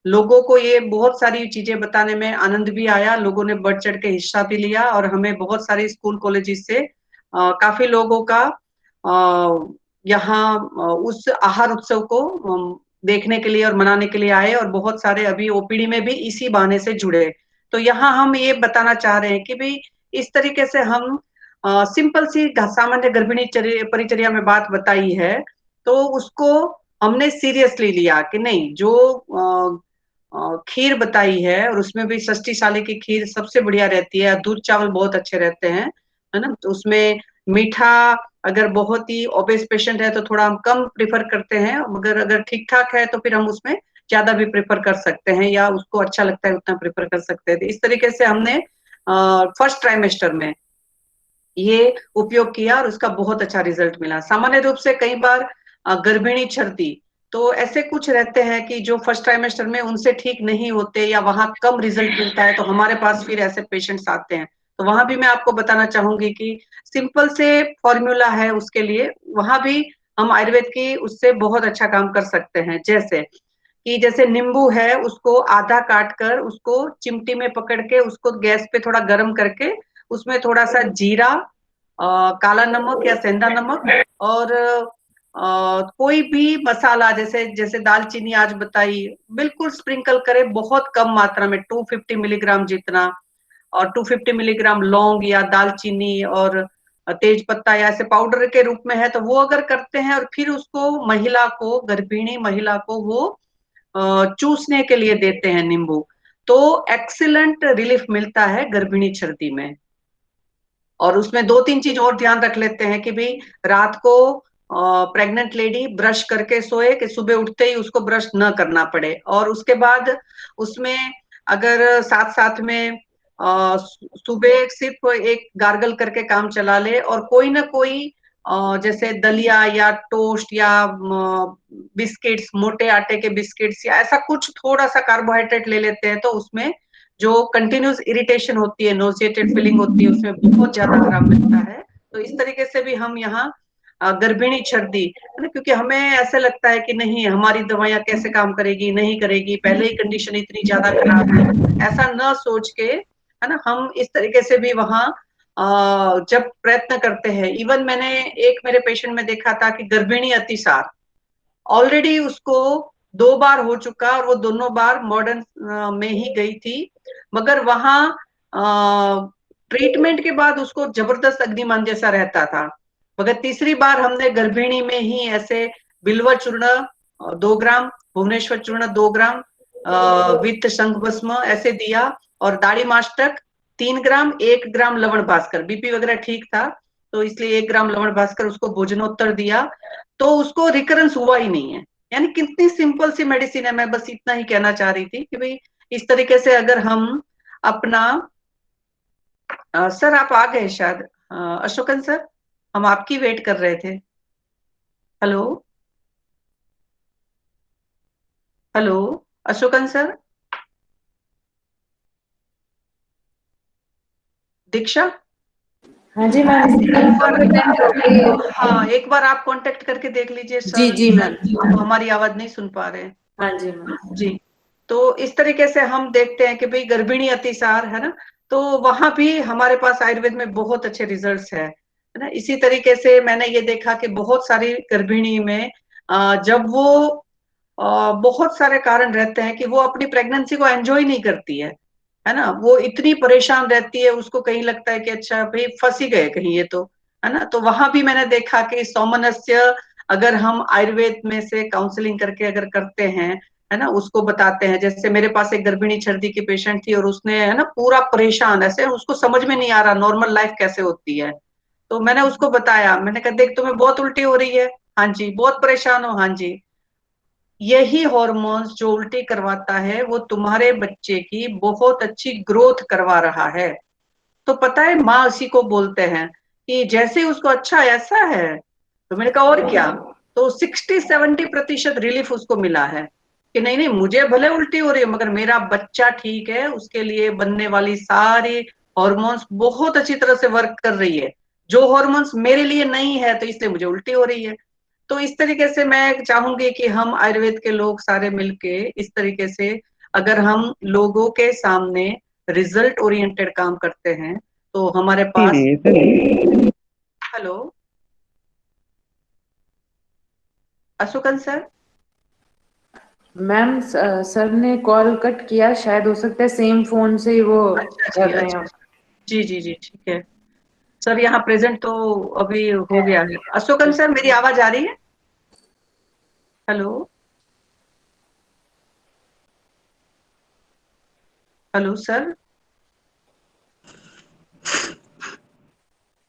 लोगों को ये बहुत सारी चीजें बताने में आनंद भी आया। लोगों ने बढ़ चढ़ के हिस्सा भी लिया, और हमें बहुत सारी स्कूल कॉलेजेस से काफी लोगों का यहाँ उस आहार उत्सव को देखने के लिए और मनाने के लिए आए, और बहुत सारे अभी ओपीडी में भी इसी बहाने से जुड़े। तो यहाँ हम ये बताना चाह रहे हैं कि भाई इस तरीके से हम सिंपल सी सामान्य गर्भिणी परिचर्या में बात बताई है, तो उसको हमने सीरियसली लिया कि नहीं, जो खीर बताई है, और उसमें भी षष्ठी साले की खीर सबसे बढ़िया रहती है, दूध चावल बहुत अच्छे रहते हैं, है ना। तो उसमें मीठा अगर बहुत ही ओबेस पेशेंट है तो थोड़ा हम कम प्रेफर करते हैं, मगर अगर ठीक ठाक है तो फिर हम उसमें ज्यादा भी प्रेफर कर सकते हैं, या उसको अच्छा लगता है उतना प्रेफर कर सकते हैं। तो इस तरीके से हमने फर्स्ट ट्राइमेस्टर में ये उपयोग किया और उसका बहुत अच्छा रिजल्ट मिला। सामान्य रूप से कई बार गर्भिणी छर्दी तो ऐसे कुछ रहते हैं कि जो फर्स्ट ट्राइमेस्टर में उनसे ठीक नहीं होते या वहां कम रिजल्ट मिलता है, तो हमारे पास फिर ऐसे पेशेंट्स आते हैं। तो वहां भी मैं आपको बताना चाहूंगी कि सिंपल से फॉर्मूला है उसके लिए, वहां भी हम आयुर्वेद की उससे बहुत अच्छा काम कर सकते हैं। जैसे कि जैसे नींबू है, उसको आधा काट कर उसको चिमटी में पकड़ के उसको गैस पे थोड़ा गर्म करके उसमें थोड़ा सा जीरा, काला नमक या सेंधा नमक, और कोई भी मसाला जैसे जैसे दालचीनी आज बताई, बिल्कुल स्प्रिंकल करे बहुत कम मात्रा में 250 मिलीग्राम जितना, और 250 मिलीग्राम लौंग या दालचीनी और तेज पत्ता या ऐसे पाउडर के रूप में है, तो वो अगर करते हैं और फिर उसको महिला को, गर्भिणी महिला को वो चूसने के लिए देते हैं नींबू, तो एक्सीलेंट रिलीफ मिलता है गर्भिणी छर्दी में। और उसमें 2-3 चीज और ध्यान रख लेते हैं कि भाई रात को प्रेग्नेंट लेडी ब्रश करके सोए कि सुबह उठते ही उसको ब्रश न करना पड़े, और उसके बाद उसमें अगर साथ साथ में सुबह सिर्फ एक गार्गल करके काम चला ले, और कोई ना कोई जैसे दलिया या टोस्ट या बिस्किट्स, मोटे आटे के बिस्किट्स या ऐसा कुछ थोड़ा सा कार्बोहाइड्रेट ले लेते हैं, तो उसमें जो कंटिन्यूस इरिटेशन होती है, नोजिएटेड फीलिंग होती है, उसमें बहुत ज्यादा आराम मिलता है। तो इस तरीके से भी हम यहाँ गर्भिणी छर्दी, है ना, क्योंकि हमें ऐसे लगता है कि नहीं हमारी दवाइयां कैसे काम करेगी, नहीं करेगी, पहले ही कंडीशन इतनी ज्यादा खराब है, ऐसा न सोच के, है ना, हम इस तरीके से भी वहां जब प्रयत्न करते हैं। इवन मैंने एक मेरे पेशेंट में देखा था कि गर्भिणी अतिसार ऑलरेडी उसको 2 बार हो चुका, और वो दोनों बार मॉडर्न में ही गई थी, मगर वहां ट्रीटमेंट के बाद उसको जबरदस्त अग्निमान जैसा रहता था, मगर तीसरी बार हमने गर्भिणी में ही ऐसे बिल्व चूर्ण 2 ग्राम, भुवनेश्वर चूर्ण 2 ग्राम, वित्त शंख भस्म ऐसे दिया, और दाढ़ी मास्टक 3 ग्राम, 1 ग्राम लवण भास्कर, बीपी वगैरह ठीक था तो इसलिए 1 ग्राम लवण भास्कर उसको भोजनोत्तर दिया, तो उसको रिकरेंस हुआ ही नहीं है। यानी कितनी सिंपल सी मेडिसिन है। मैं बस इतना ही कहना चाह रही थी कि भाई इस तरीके से अगर हम अपना सर आप आ गए शायद, अशोकन सर, हम आपकी वेट कर रहे थे। हेलो हेलो अशोकन सर, दीक्षा। हाँ जी मैम, हाँ एक बार आप कांटेक्ट करके देख लीजिए सर। जी जी मैम, तो हमारी आवाज नहीं सुन पा रहे हैं। हाँ जी मैम। जी, तो इस तरीके से हम देखते हैं कि भाई गर्भिणी अतिसार है ना, तो वहां भी हमारे पास आयुर्वेद में बहुत अच्छे रिजल्ट्स है ना। इसी तरीके से मैंने ये देखा कि बहुत सारी गर्भिणी में जब वो बहुत सारे कारण रहते हैं कि वो अपनी प्रेगनेंसी को एंजॉय नहीं करती है ना, वो इतनी परेशान रहती है, उसको कहीं लगता है कि अच्छा भाई फंस ही गए कहीं ये तो, है ना। तो वहां भी मैंने देखा कि सौमनस्य अगर हम आयुर्वेद में से काउंसलिंग करके अगर करते हैं, है ना, उसको बताते हैं। जैसे मेरे पास एक गर्भिणी सर्दी की पेशेंट थी और उसने है ना पूरा परेशान, ऐसे उसको समझ में नहीं आ रहा नॉर्मल लाइफ कैसे होती है। तो मैंने उसको बताया, मैंने कहा देख तुम्हें बहुत उल्टी हो रही है, हाँ जी, बहुत परेशान हो, हाँ जी, यही हॉर्मोन्स जो उल्टी करवाता है वो तुम्हारे बच्चे की बहुत अच्छी ग्रोथ करवा रहा है। तो पता है माँ उसी को बोलते हैं कि जैसे उसको अच्छा ऐसा है। तो मैंने कहा और क्या, तो 60-70% रिलीफ उसको मिला है कि नहीं नहीं मुझे भले उल्टी हो रही है मगर मेरा बच्चा ठीक है, उसके लिए बनने वाली सारी हॉर्मोन्स बहुत अच्छी तरह से वर्क कर रही है, जो हॉर्मोन्स मेरे लिए नहीं है तो इसलिए मुझे उल्टी हो रही है। तो इस तरीके से मैं चाहूंगी कि हम आयुर्वेद के लोग सारे मिलके इस तरीके से अगर हम लोगों के सामने रिजल्ट ओरिएंटेड काम करते हैं तो हमारे पास। Hello Ashokan sir. Ma'am sir ने कॉल कट किया, शायद हो सकता है सेम फोन से ही वो अच्छा कर जी, रहे अच्छा हैं। जी जी जी ठीक है सर, यहाँ प्रेजेंट तो अभी हो गया है। अशोकन सर मेरी आवाज आ रही है? हेलो हेलो सर,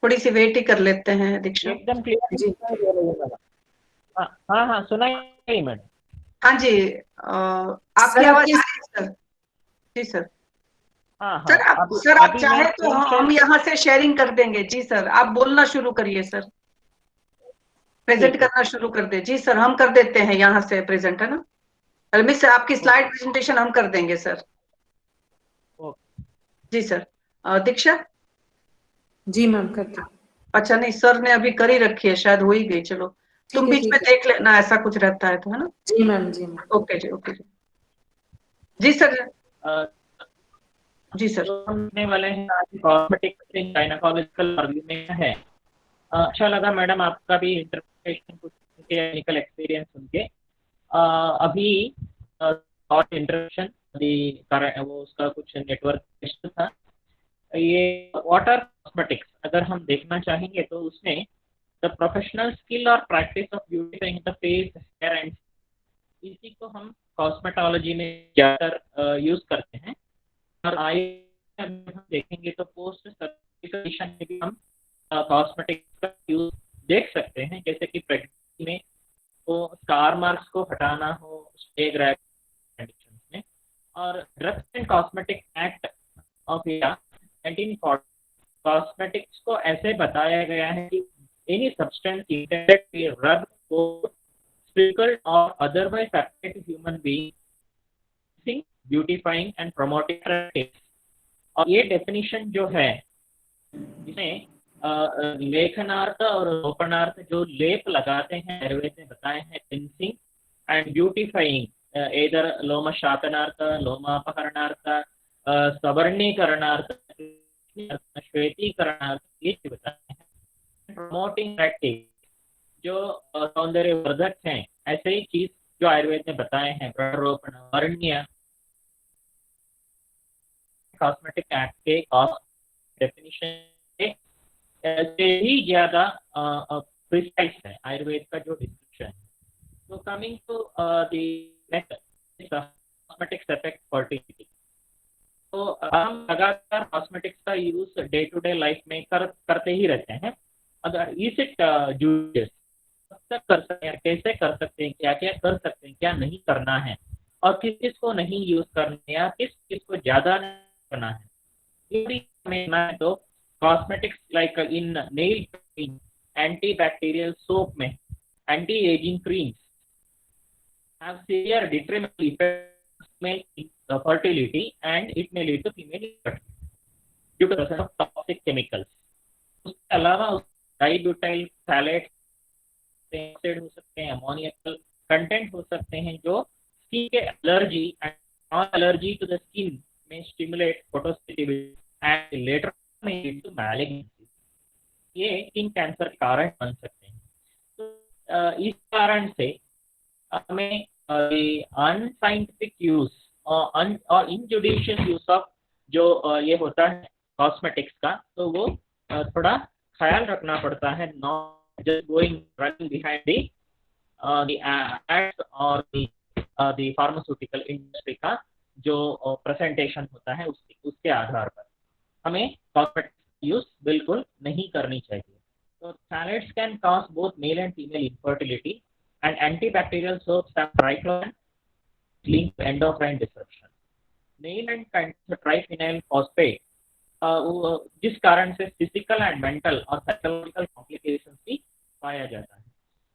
थोड़ी सी वेट ही कर लेते हैं दीक्षा। एकदम क्लियर जी हाँ हाँ हाँ, सुनाई मैडम। हाँ जी, आपकी सर आवाज आपकी, आ रही है सर। जी सर। हाँ हाँ, अभी सर आप अभी मैं चाहे तो स्क्रीन हम शेयर। यहाँ से शेयरिंग कर देंगे। जी सर, आप बोलना शुरू करिए सर, प्रेजेंट ठीक है। करना शुरू कर दे। जी सर, हम कर देते हैं यहाँ से प्रेजेंट, है ना। मिस आपकी स्लाइड ओके प्रेजेंटेशन हम कर देंगे सर। ओके। जी सर। दीक्षा। जी मैम करती हूँ। अच्छा नहीं, सर ने अभी कर ही रखी है, शायद हो ही गई। चलो तुम बीच में ठीक है, देख लेना, ऐसा कुछ रहता है तो, है ना। जी मैम, जी मैम। ओके जी, ओके जी। जी सर। अ, जी सर। जो हम देखने वाले हैं आज कॉस्मेटिक गायनेकोलॉजिकल अर्ली में है। अच्छा लगा मैडम आपका भी इंटरप्रिटेशन कुछ क्लिनिकल एक्सपीरियंस सुन के। अभी शॉर्ट इंट्रोडक्शन वो उसका कुछ नेटवर्क इशू था। ये वाटर कॉस्मेटिक्स अगर हम देखना चाहेंगे तो उसमें द प्रोफेशनल स्किल और practice of beautifying the face, hair and, इसी को हम कॉस्मेटोलॉजी में ज़्यादातर यूज करते हैं। और आगे अगर हम देखेंगे तो पोस्ट सर्टिफिकेशन में भी हम कॉस्मेटिक्स का यूज देख सकते हैं, जैसे कि प्रेगनेंसी में तो स्कार मार्क्स को हटाना हो स्टे ग्रैप कंडीशन में। और drugs and cosmetic act of India 1940 cosmetics को ऐसे बताया गया है कि any substance intended to rub को sprinkled or otherwise affect human being beautifying and promoting practice. और ये डेफिनेशन जो है इसमें लेखनार्थ और रोपणार्थ जो लेप लगाते हैं आयुर्वेद ने बताए हैं क्लिनसिंग एंड ब्यूटीफाइंग एदर लोम शातनार्थ लोमापहरणार्थ सवर्णीकरणार्थ श्वेतीकरणार्थ ये बताए हैं। प्रमोटिंग प्रैक्टिस जो सौंदर्यवर्धक हैं ऐसे ही चीज जो आयुर्वेद ने बताए हैं, प्ररोपण वर्ण्य कॉस्मेटिक एक्ट के कॉस्ट डेफिनेशन से ही ज्यादा प्रिसाइज है आयुर्वेद का जो डिस्क्रिप्शन है। तो coming to the next, cosmetics affect fertility. तो हम लगातार कॉस्मेटिक्स का use day to day life में करते ही रहते हैं। अगर इज इट यूजेस कब तक कर सकते हैं, कैसे कर सकते हैं, क्या क्या कर सकते हैं, क्या नहीं करना है, और किस चीज को नहीं यूज करना है या किस चीज को ज्यादा नहीं करना है, ये भी हमें तो cosmetics like in nail anti bacterial soap में anti ageing creams have severe detrimental effects on fertility and it may lead to female infertility due to the presence of toxic chemicals. उसके अलावा डाइब्यूटाइल फैलेट ऑक्साइड हो सकते हैं, अमोनियकल content हो सकते हैं जो स्किन के allergy and non allergy to the skin में स्टिमुलेट फोटोसेंसिटिविटी एंड लेटर में लीड टू मैलिग्नेंसी। ये स्किन कैंसर के कारण बन सकते हैं। तो इस कारण से हमें अनसाइंटिफिक यूज और इनजुडिशियस यूज ऑफ जो ये होता है कॉस्मेटिक्स का, तो वो थोड़ा ख्याल रखना पड़ता है, not just going running behind the ads और द फार्मास्यूटिकल इंडस्ट्री का जो प्रेजेंटेशन होता है उसके आधार पर हमें कॉस्मेटिक्स यूज बिल्कुल नहीं करनी चाहिए। तो phthalates can cause both male and female infertility, and antibacterial soaps have triclosan linked to endocrine disruption. Nail and triphenyl phosphate जिस कारण से फिजिकल एंड मेंटल और साइकोलॉजिकल कॉम्प्लिकेशंस भी पाया जाता है।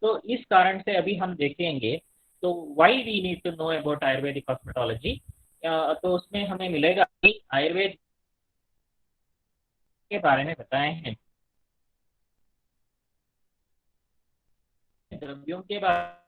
तो इस कारण से अभी हम देखेंगे तो why we need to know about Ayurvedic cosmetology, तो उसमें हमें मिलेगा कि आयुर्वेद के बारे में बताए हैं, द्रव्यों के बारे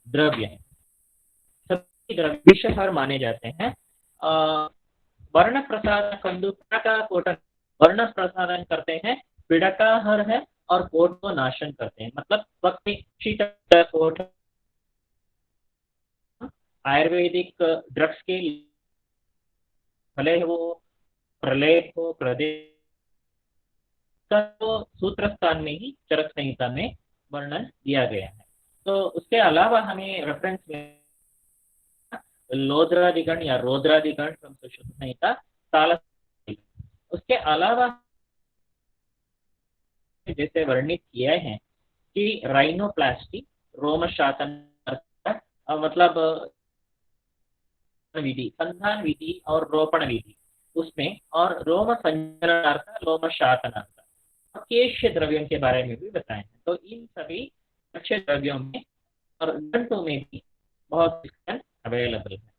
द्रव्य हैं, सभी द्रव्य विषहर माने जाते हैं। वर्ण प्रसादन कंदुका का कोटन वर्ण प्रसादन करते हैं, पीड़काहर है और कोट को नाशन करते हैं। मतलब वक्त शीतल कोट आयुर्वेदिक ड्रग्स के भले वो प्रलेप हो प्रदेश का तो सूत्र स्थान में ही चरक संहिता में वर्णन दिया गया है। तो उसके अलावा हमें रेफरेंस में लोद्रादिगण या रोद्रादिगण संहिता ताल, उसके अलावा जैसे वर्णित किए हैं कि राइनोप्लास्टी रोमशातन मतलब विधि संधान विधि और रोपण विधि उसमें, और रोम संजनार्थ लोमशातनार्थ और केश्य द्रव्यों के बारे में भी बताए हैं। तो इन सभी अक्षय द्रव्यों में और ग्रंथों में भी बहुत अवेलेबल है।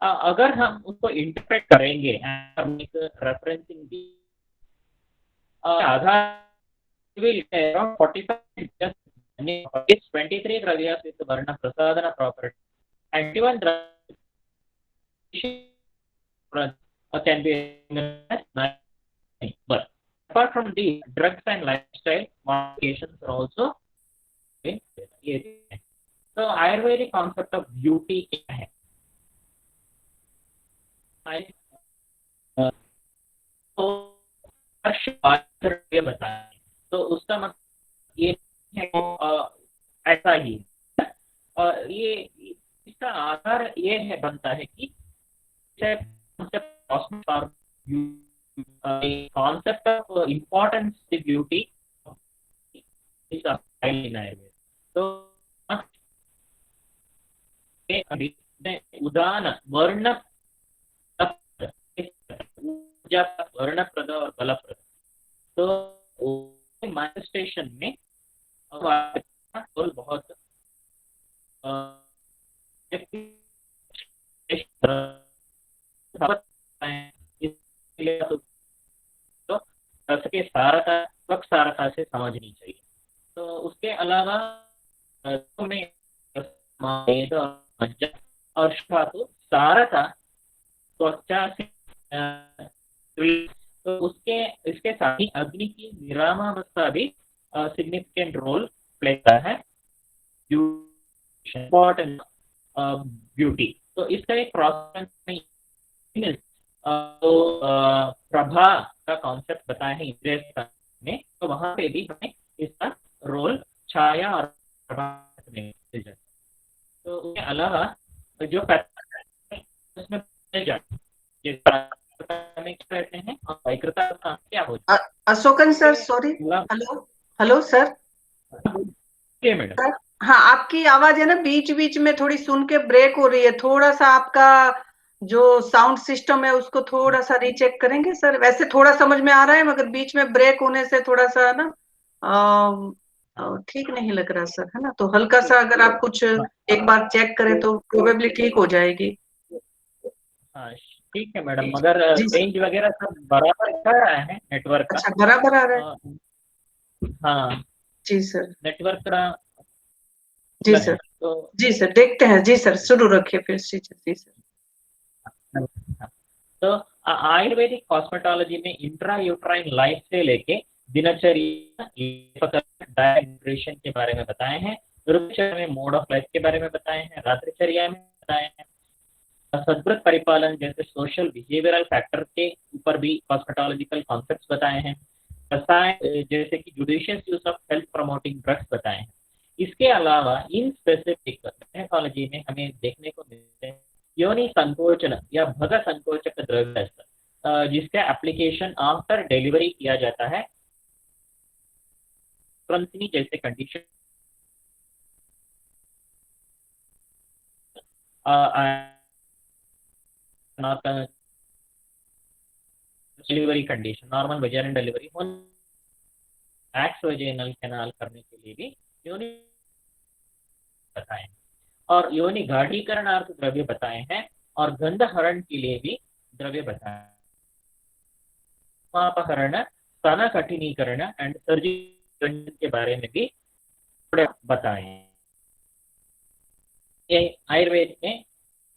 अगर हम उसको इंटरप्रेट करेंगे referencing Aadhaar will around 45 just 23 dravyas with varna prasadana property and 21 can be but apart from these drugs and lifestyle modifications are also so Ayurvedic concept of beauty क्या है? तो ये बताएं तो उसका मतलब ये है ऐसा ही ये इसका आधार ये है बनता है कि concept of importance to beauty is applied in Ayurveda. तो उदाहरण वर्ण वर्णप्रद और बलप्रद, तो मैनिफेस्टेशन में बहुत तो रस के सारता त्वक सारता से समझनी चाहिए। तो उसके अलावा में वेद और मज्जा और धातु सारता त्वचा से तो उसके इसके साथ ही अग्नि की विरामावस्था भी सिग्निफिकेंट रोल प्ले करता है इम्पोर्टेंट ब्यूटी। तो इसका एक क्रॉस तो प्रभा का कॉन्सेप्ट बताया है इंद्रिय में, तो वहां पे भी हमें इसका रोल छाया और प्रभा में। तो उसके अलावा जो उसमें रहते हैं और वैकृता का क्या होता है। Ashokan sir sorry, hello hello sir. Madam हाँ, आपकी आवाज है ना बीच बीच में थोड़ी सुन के ब्रेक हो रही है, थोड़ा सा आपका जो साउंड सिस्टम है उसको थोड़ा सा रीचेक करेंगे सर। वैसे थोड़ा समझ में आ रहा है मगर बीच में ब्रेक होने से थोड़ा सा ना ठीक नहीं लग रहा सर, है ना। तो हल्का सा अगर आप कुछ एक बार चेक करें तो प्रोबेबली ठीक हो जाएगी। हाँ ठीक है मैडम, मगर जी रेंज वगैरह सब बराबर कर रहा है नेटवर्क का। अच्छा, बराबर आ रहा है। हाँ जी सर, नेटवर्क का जी है। सर, तो जी सर देखते हैं। जी सर शुरू रखिए फिर से। जी सर। तो आयुर्वेदिक कॉस्मेटोलॉजी में इंट्रा यूट्राइन लाइफ से लेके दिनचर्या न्यूट्रिशन के बारे में बताए हैं, ऋतुचर्या में मोड ऑफ लाइफ के बारे में बताए हैं, रात्रिचर्या में बताए हैं, सद्वृत परिपालन जैसे सोशल बिहेवियरल फैक्टर के ऊपर भी कॉस्मेटोलॉजिकल कॉन्सेप्ट्स बताए हैं, रसायन जैसे कि judicious use of health promoting drugs बताए हैं। इसके अलावा इन स्पेसिफिक गैनेकोलॉजी में हमें देखने को मिलते हैं योनि संकोचन या भग संकोचक द्रव्य जिसका एप्लीकेशन आफ्टर डिलीवरी किया जाता है जैसे condition delivery condition normal vaginal delivery x vaginal canal करने के लिए भी योनि बताए और योनि गाढ़ीकरणार्थ द्रव्य बताए हैं और गंधहरण के लिए भी द्रव्य बताए हैं। अपहरण, स्तन कठिनीकरण एंड सर्जरी के बारे में भी बताए हैं ये आयुर्वेद में।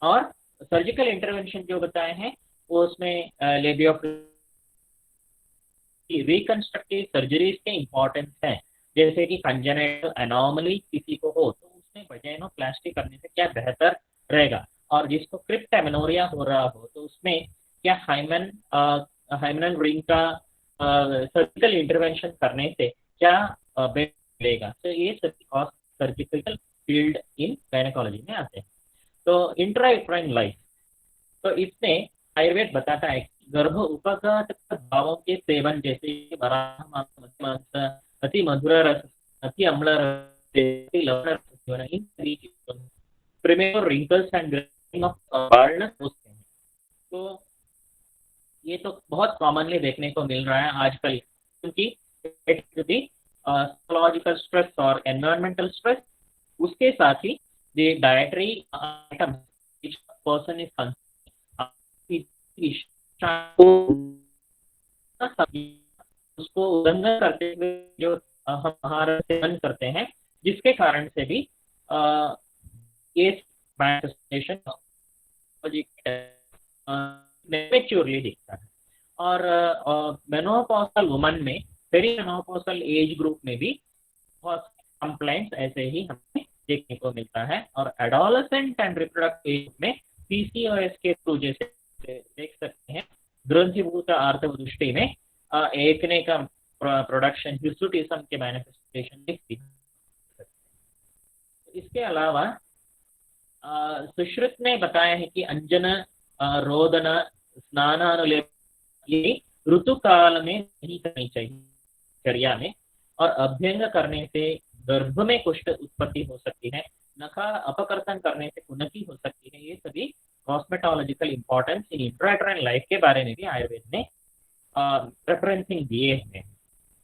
और सर्जिकल इंटरवेंशन जो बताए हैं वो उसमें रिकंस्ट्रक्टिव सर्जरीज के इंपॉर्टेंस हैं, जैसे कि कंजेनिटल एनोमली किसी को हो तो उसमें वजाइनोप्लास्टी करने से क्या बेहतर रहेगा, और जिसको क्रिप्ट एमेनोरिया हो रहा हो तो उसमें क्या हाइमेनल रिंग का सर्जिकल इंटरवेंशन करने से क्या मिलेगा। तो ये सभी सर्जिकल फील्ड इन गायनेकोलॉजी में आते हैं। तो इंट्रायूट्राइन लाइफ, तो इसमें आयुर्वेद बताता है कि गर्भ उपगत भावों के सेवन जैसे मांस, अति मधुर रस, अति अम्ल रस, अति लवण रस, इन सभी चीजों premature wrinkles and greying of baldness होते हैं। तो ये तो बहुत कॉमनली देखने को मिल रहा है आजकल, क्योंकि साइकोलॉजिकल स्ट्रेस और एनवायरमेंटल स्ट्रेस, उसके साथ ही the dietary items which person is उसको उल्लंघन करते हुए जो हम आहार सेवन करते हैं, जिसके कारण से भी ये मैनिफेस्टेशन मैच्योरली दिखता है। और मेनोपॉजल वुमन में, पेरीमेनोपॉजल एज ग्रुप में भी बहुत कंप्लेंट्स ऐसे ही हमें देखने को मिलता है। और एडोलेसेंट एंड रिप्रोडक्टिव एज में पीसीओएस के थ्रू जैसे देख सकते हैं ग्रंथिभूत आर्तव दृष्टि में एकने का प्रोडक्शन हिस्टुटिज्म के मैनिफेस्टेशन दिखती है। इसके अलावा सुश्रुत ने बताया है कि अंजन, रोदन, स्नानानुलेप ये ऋतुकाल में नहीं करनी चाहिए चर्या में, और अभ्यंग करने से गर्भ में कुष्ठ उत्पत्ति हो सकती है, नखा अपकर्तन करने से कुनकी हो सकती है। ये सभी कॉस्मेटोलॉजिकल इंपॉर्टेंस इन इंट्रायूट्राइन लाइफ के बारे में भी आयुर्वेद ने रेफरेंसिंग दिए हैं।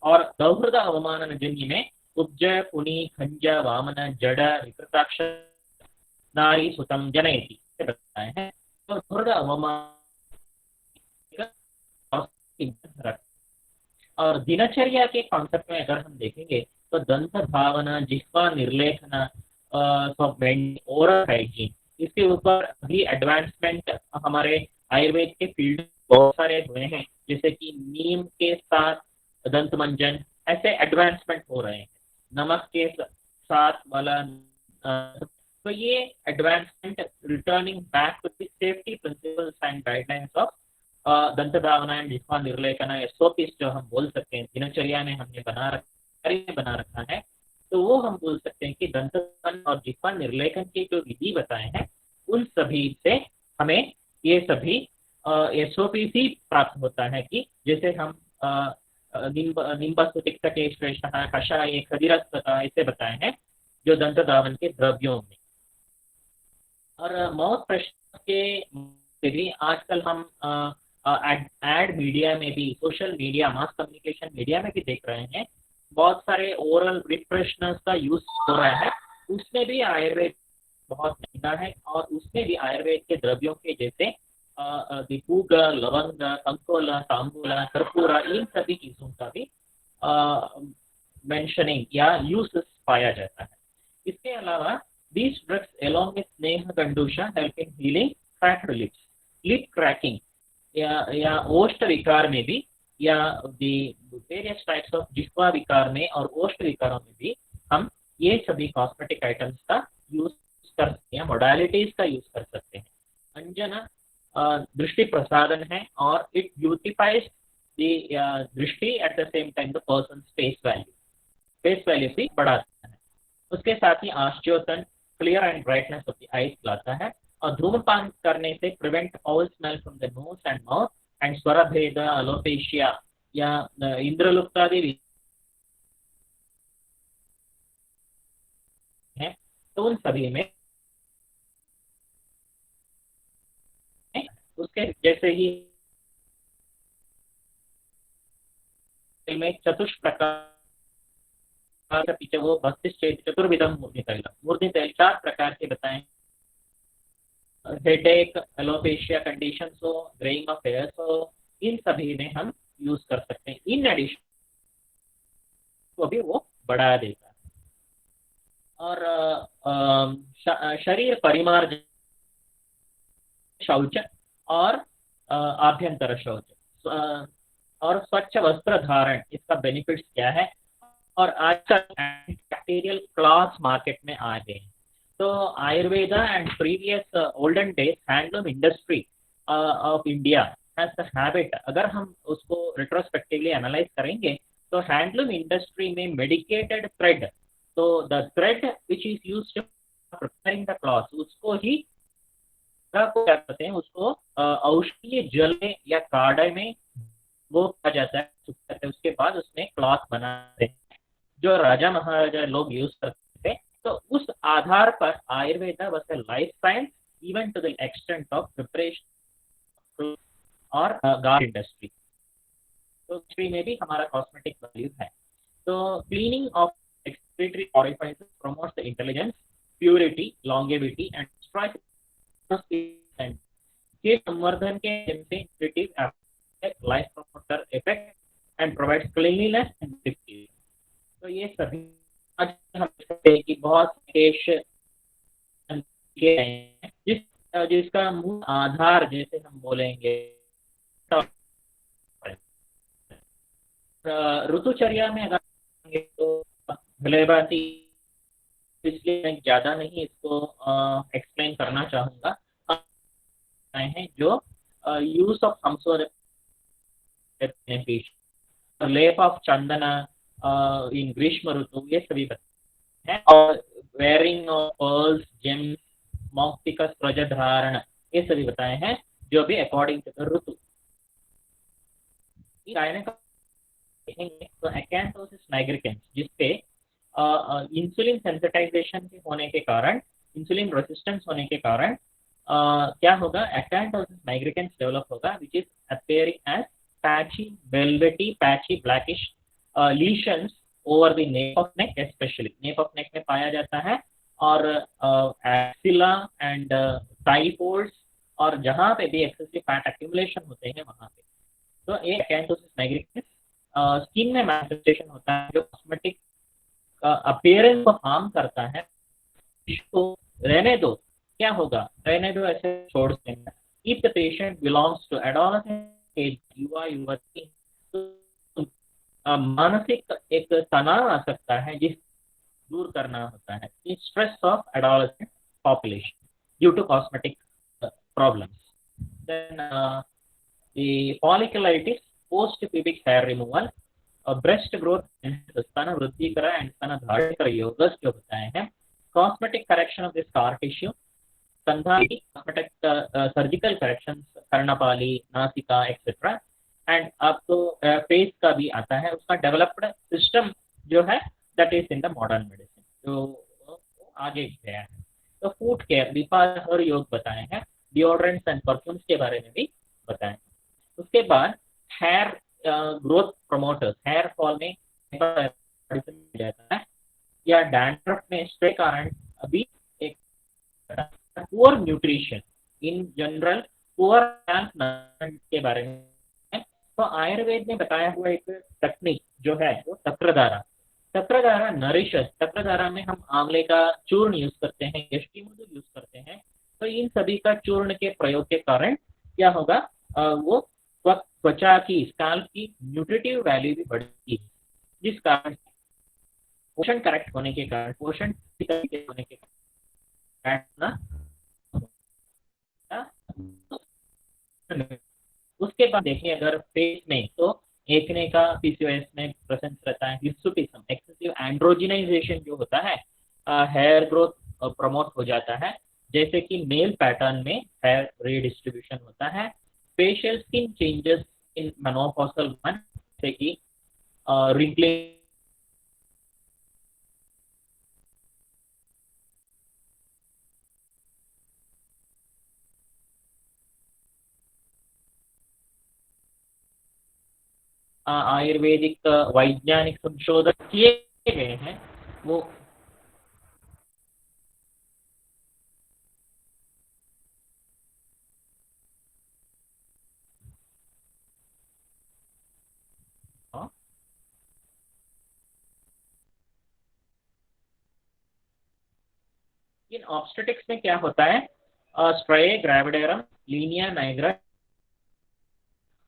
और सौहृद अवमान जन्य में उब्ज, पुनि, खंज, वामन, जड़, विकृताक्ष, नारी सुतम जनयति बताए हैं। तो सौहृद अवमान और दिनचर्या के कॉन्सेप्ट में अगर हम देखेंगे तो दंत धावना, जिह्वा निर्लेखना, ओरल हाइजीन, इसके ऊपर अभी एडवांसमेंट हमारे आयुर्वेद के फील्ड बहुत सारे हुए हैं, जैसे कि नीम के साथ दंत मंजन, ऐसे एडवांसमेंट हो रहे हैं। नमक के साथ वाला तो ये advancement returning back to the safety principles and guidelines of दंत धावना एंड जिह्वा निर्लेखना, एसओपीज जो हम बोल सकते हैं, दिनचर्या में हमने बना रखा है। तो वो हम बोल सकते हैं कि दंत और जिह्वा निर्लेखन की जो विधि बताए हैं उन सभी से हमें ये सभी एसओपी ही प्राप्त होता है, कि जैसे हम निम्बस्तुतिक्तकेश्वेषः कषाय खदिरस ऐसे बताए हैं जो दंत धावन के द्रव्यों में। और मौत प्रश्न के भी आजकल हम एड मीडिया में भी, social media, mass communication media में भी देख रहे हैं, बहुत सारे ओरल रिफ्रेशनर्स का यूज हो रहा है। उसमें भी आयुर्वेद बहुत महंगा है, और उसमें भी आयुर्वेद के द्रव्यों के जैसे दिपूग, लवंग, कंकोला, तांबूला, कर्पूरा, इन सभी चीजों का भी मेंशनिंग या यूज पाया जाता है। इसके अलावा these drugs along with स्नेह गंडूषा help in healing cracked lips, lip cracking या ओष्ठ विकार में भी, या the various types of जिह्वा विकार में और ओष्ठ विकारों में भी हम ये सभी कॉस्मेटिक आइटम्स का यूज कर सकते हैं, मोडालिटीज का यूज कर सकते हैं। अंजना दृष्टि प्रसादन है, और इट ब्यूटिफाइज द दृष्टि, at the same time the person face value भी बढ़ाता है। उसके साथ ही आश्चोतन clear and brightness of the eyes लाता है, और धूम्रपान करने से prevent foul smell from the nose and mouth and स्वर भेद, अलोपेशिया या इंद्रलुप्तादि है। तो उन सभी में उसके जैसे ही में चतुष्प्रकार के पीछे वो 32 चतुर्विधम मूर्ति तैल 4 प्रकार के बताएं। हेडेक, एलोपेशिया कंडीशन हो, ग्रेइंग ऑफ हेयर्स हो, इन सभी में हम यूज कर सकते हैं। इन एडिशन को भी वो बढ़ा देता है। और शरीर परिमार्जन, शौच और आभ्यंतर शौच, और स्वच्छ वस्त्र धारण, इसका बेनिफिट्स क्या है। और आजकल बैक्टीरियल क्लॉथ्स मार्केट में आ गए हैं। तो Ayurveda and previous olden days handloom industry of India has the habit, अगर हम उसको रिट्रोस्पेक्टिवली एनालाइज करेंगे तो हैंडलूम इंडस्ट्री में मेडिकेटेड थ्रेड, तो the thread which is used for preparing the cloth, उसको ही क्या करते हैं, उसको औषधीय जल में या काढ़े में वो किया जाता है, उसके बाद उसमें क्लॉथ बनाते हैं जो राजा महाराजा लोग यूज करते थे। तो उस आधार पर Ayurveda was a life science even to the extent of preparation और गार्ड इंडस्ट्री। तो इंडस्ट्री में भी हमारा कॉस्मेटिक वैल्यू है। तो cleaning of excretory orifices promotes the intelligence, purity, longevity and के संवर्धन के life promoter effect and provides cleanliness and safety. तो ये सभी आज हम देखते हैं कि बहुत केश जिसका मूल आधार जैसे हम बोलेंगे ऋतुचर्या में, अगर तो भलेबाती, इसलिए मैं ज्यादा नहीं इसको एक्सप्लेन करना चाहूंगा, हैं जो यूज ऑफ हमसोर लेप ऑफ चंदना इन ग्रीष्म ऋतु, ये सभी बताए हैं। और वेयरिंग ऑफ पर्ल्स, जेम्स, मौक्तिकस ध्वज धारण, ये सभी बताए हैं जो भी अकॉर्डिंग टू द ऋतु। तो एक्यांथोसिस नाइग्रिकेंस, जिसपे इंसुलिन सेंसिटाइजेशन होने के कारण, इंसुलिन रेसिस्टेंस होने के कारण क्या होगा, एक्यांथोसिस नाइग्रिकेंस डेवलप होगा, which is appearing as patchy, velvety, patchy, blackish lesions over the nape of neck, especially nape of neck में पाया जाता है, और axilla and thigh folds, और जहाँ पे भी excessive fat accumulation होते हैं वहाँ पे। तो ये acanthosis nigricans स्किन में मैनिफेस्टेशन होता है जो कॉस्मेटिक अपीयरेंस को हार्म करता है, इसको रहने दो, क्या होगा, रहने दो, ऐसे छोड़ देंगे। If the patient belongs to adolescent age, युवा युवती, तो मानसिक एक तनाव आ सकता है जिस दूर करना होता है, stress of adolescent population due to cosmetic problems. Then the folliculitis, post pubic hair removal, breast growth, स्तन वृद्धिकरण एंड स्तन धारणकर योगस जो बताए हैं, cosmetic correction of the scar tissue, संधानी cosmetic सर्जिकल करेक्शन, कर्णपाली, नासिका एक्सेट्रा, एंड आपको फेस का भी आता है, उसका डेवलप्ड सिस्टम जो है that is in the modern medicine, जो आगे गया है। तो फूड केयर, दीपाहर योग बताए हैं, डिओड्रेंट्स एंड परफ्यूम्स के बारे में भी बताएं। उसके बाद hair growth promoters, hair fall में जाता है या डैंड्रफ में स्ट्रे कारण अभी एक poor nutrition in general, poor के बारे में है। तो आयुर्वेद में बताया हुआ एक टेक्निक जो है वो चक्रधारा, चक्रधारा नरिशस, चक्रधारा में हम आंवले का चूर्ण यूज करते हैं, यष्टि मधु यूज करते हैं। तो इन सभी का चूर्ण के प्रयोग के कारण क्या होगा, वो त्वचा की, स्कैल्प की न्यूट्रिटिव वैल्यू भी बढ़ती है, जिस कारण पोषण करेक्ट होने के कारण, पोषण होने के कारण उसके बाद देखिए अगर फेस में, तो एकने का पीसीओएस में प्रेजेंस रहता है, हिर्सुटिज्म, एक्सेसिव एंड्रोजिनाइजेशन जो होता है, हेयर ग्रोथ प्रमोट हो जाता है, जैसे कि मेल पैटर्न में हेयर रीडिस्ट्रीब्यूशन होता है, facial skin changes in menopausal woman, जैसे कि रिंकलिंग, आयुर्वेदिक वैज्ञानिक संशोधन किए गए हैं वो इन ऑब्स्टेटिक्स में क्या होता है, स्ट्रे ग्रेविडेरम, लीनिया नाइग्रा,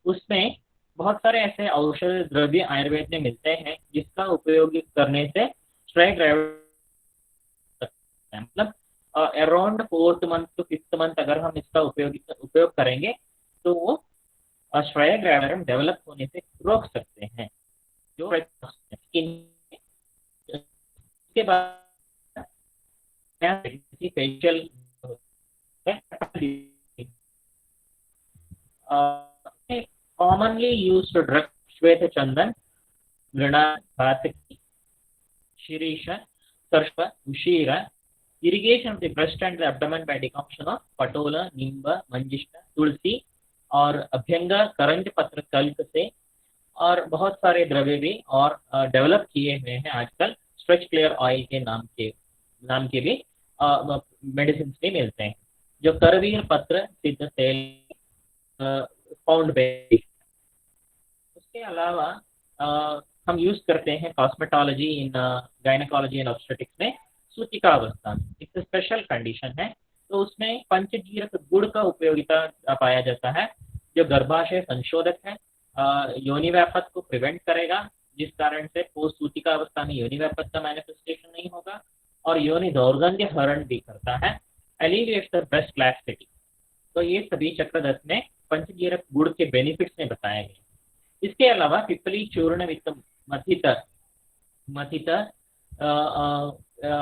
उसमें बहुत सारे ऐसे औषध द्रव्य आयुर्वेद में मिलते हैं जिसका उपयोग करने से स्ट्रे ग्रेविड, मतलब around 4th month to 5th month अगर हम इसका उपयोग करेंगे तो वो स्ट्रे ग्रेविडेरम डेवलप होने से रोक सकते हैं। जो इसके बाद फेशियल commonly used drug श्वेत चंदन, गृणा, भातकी, शिरीषा, सर्प, उशीरा, irrigation of the breast and the abdomen by decoction of Patola, नींबा, manjistha, तुलसी और अभ्यंगा, करंज पत्र कल्क से, और बहुत सारे द्रव्य भी और डेवलप किए हुए हैं आजकल, स्ट्रेच क्लियर ऑयल के नाम के भी मेडिसिन में मिलते हैं, जो करवीर पत्र सिद्ध तेल फाउंड बेस्ड। उसके अलावा हम यूज करते हैं cosmetology in gynaecology and obstetrics में सूतिकावस्था, एक स्पेशल कंडीशन है, तो उसमें पंचजीरक गुड़ का उपयोगिता पाया जाता है, जो गर्भाशय संशोधक है, योनि व्यापत को प्रिवेंट करेगा, जिस कारण से पोस्ट सूतिकावस्था में योनि व्यापत का मैनिफेस्टेशन नहीं होगा, और योनि दौर्गंध्य हरण भी करता है, एलिविएट्स द ब्रेस्ट लैक्सिटी। तो ये सभी चक्रदत्त में पंचजीरक गुड़ के बेनिफिट्स में बताए गए। इसके अलावा पिपली चूर्ण वित्त मथित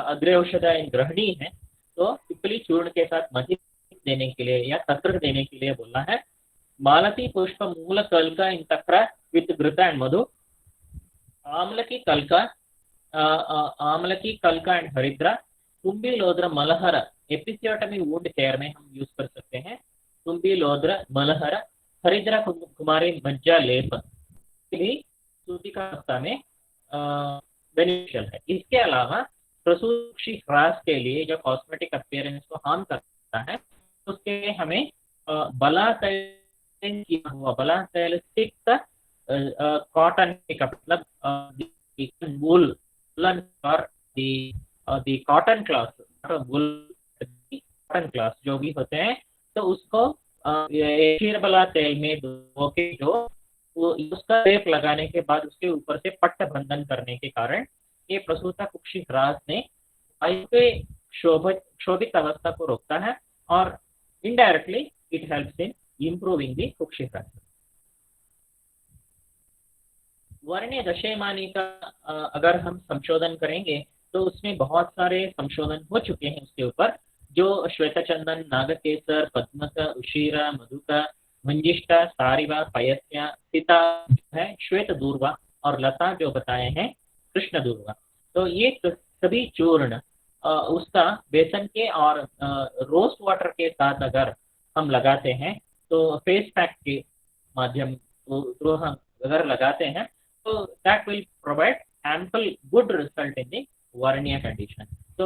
अग्र औषध ग्रहणी है, तो पिपली चूर्ण के साथ मथित देने के लिए या तक्र देने के लिए बोला है। मालती पुष्प मूल कल्का इन तक्र विथ घृत एंड मधु, आमलकी कल्का एंड हरिद्रा, तुम्बी लोद्र मलहर, एपिसियोटमी वुंड केयर में हम यूज कर सकते हैं, तुम्बी लोद्र मलहर, हरिद्रा कुमारी मज्जा लेप भी सूतिकावस्था में बेनिफिशियल है। इसके अलावा प्रसूति ह्रास के लिए जो कॉस्मेटिक अपीयरेंस को हार्म करता है, उसके लिए हमें बला तैल किया हुआ, बला तैल सिक्त कॉटन के कपड़े, मतलब वूल और दी कॉटन क्लॉथ, वूल कॉटन क्लॉथ जो भी होते हैं, तो उसको ये क्षीरबला तेल में धो के जो वो उसका लेप लगाने के बाद उसके ऊपर से पट्ट बंधन करने के कारण ये प्रसूता कुक्षिग्रास ने वायु के क्षोभित अवस्था को रोकता है और indirectly it helps in improving the कुक्षिग्रास। वर्ण्य दशेमानी का अगर हम संशोधन करेंगे तो उसमें बहुत सारे संशोधन हो चुके हैं उसके ऊपर, जो श्वेतचंदन, नागकेसर, पद्मक, उशीरा, मधुका, मंजिष्ठा, सारिवा, पयस्या, सीता है, श्वेत दूर्वा और लता जो बताए हैं कृष्ण दूर्वा। तो ये सभी चूर्ण उसका बेसन के और रोस्ट वाटर के साथ अगर हम लगाते हैं तो फेस पैक के माध्यम तो हम अगर लगाते हैं तो that will provide ample good result in the Varnya condition. So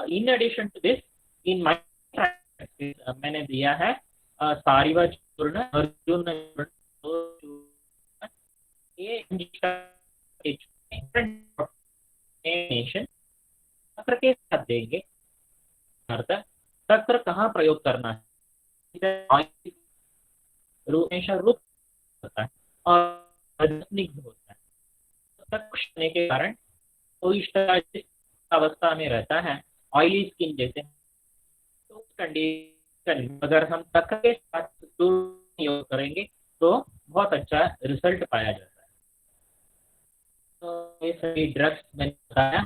in addition to this, in my practice मैंने दिया है सारिवा चूर्ण, अर्जुन चूर्ण, ये चक्र के साथ देंगे। चक्र कहाँ प्रयोग करना है, हमेशा रूप होता है और स्निग्ध होता है, करने के कारण तो इस अवस्था में रहता है ऑयली स्किन जैसे, तो उस कंडीशन अगर हम तक के साथ योग करेंगे तो बहुत अच्छा रिजल्ट पाया जाता है। तो ये सभी ड्रग्स मैंने बताया,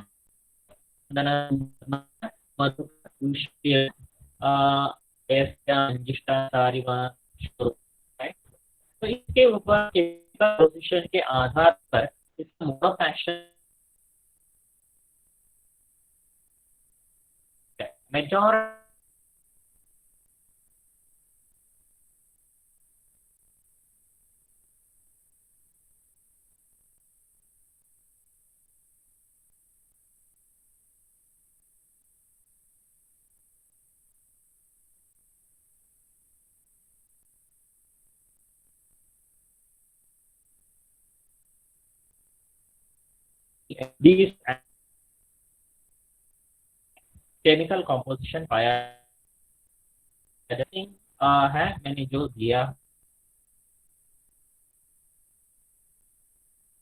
तो इसके ऊपर पोजीशन के आधार पर इसका mode of action majeure these chemical composition पाया है मैंने जो दिया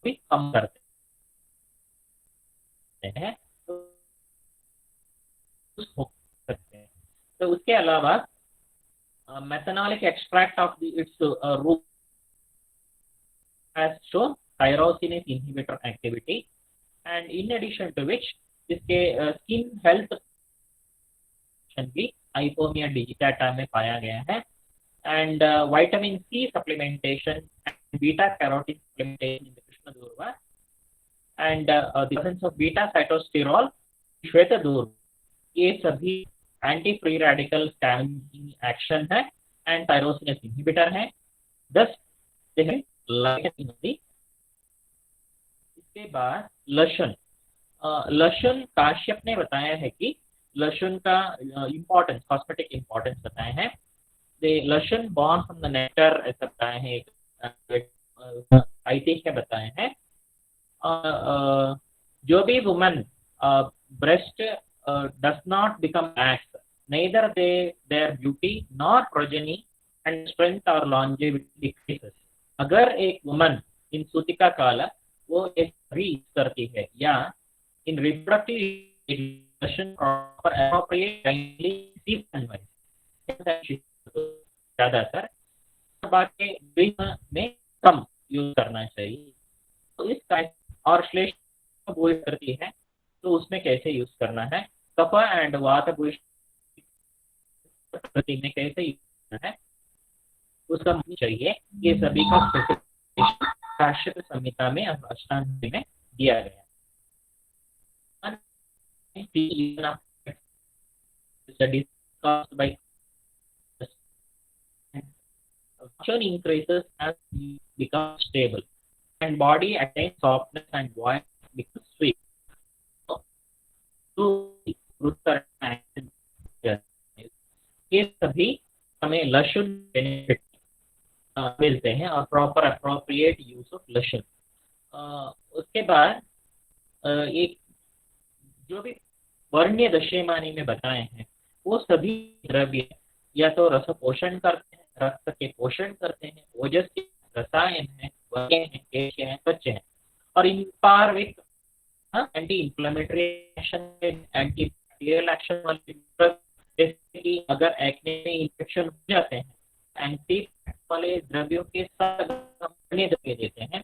भी कम करते हैं तो उसके अलावा methanolic extract of its root has shown tyrosinase inhibitor activity, and in addition to which इसके स्किन हेल्थ भी हाइपोमिया डिजिटाटा में पाया गया है, and vitamin C supplementation and beta carotene supplementation in कृष्ण दूर्वा and the presence of beta sitosterol श्वेत दूर्वा, ये सभी anti free radical scavenging action है एंड टायरोसिनेस इनहिबिटर है। 10 इसके बाद लहसुन, लहसुन काश्यप ने बताया है कि लहसुन का इम्पोर्टेंस, कॉस्मेटिक इम्पोर्टेंस बताए हैं। लहसुन बॉर्न फ्रॉम द नेक्टर ऐसा बताए हैं, ऐतिह्य बताए हैं। जो भी woman breast does not become lax, neither their beauty nor progeny and strength or longevity decreases. अगर एक वुमन इन सूतिका काल वो एक रीच करती है या इन रिप्रोडक्टिव प्रॉपर एप्रोप्रिएट ज्यादातर बाकी में कम यूज करना चाहिए। तो इस और श्लेष्म बोल करती है तो उसमें कैसे यूज करना है, कफ एंड वात में कैसे यूज करना है उसका चाहिए, ये सभी का काश्यप संहिता में अष्टांग में दिया गया। Function increases as you become stable and body attains softness and voice becomes sweet. ये सभी हमें लहसुन बेनिफिट मिलते हैं और प्रॉपर अप्रोप्रिएट यूज ऑफ लशन। उसके बाद एक जो भी वर्ण्य दशेमानी में बताए हैं वो सभी द्रव्य या तो रस पोषण करते हैं, रक्त के पोषण करते हैं, ओजस के रसायन है, वर्ण्य है, केश है, त्वच है, और इन पार्विक anti inflammatory action, anti bacterial action वाले ड्रग, जैसे कि अगर एक्ने में इन्फेक्शन हो जाते हैं एंटी वाले द्रव्यों के साथ अन्य द्रव्य देते हैं,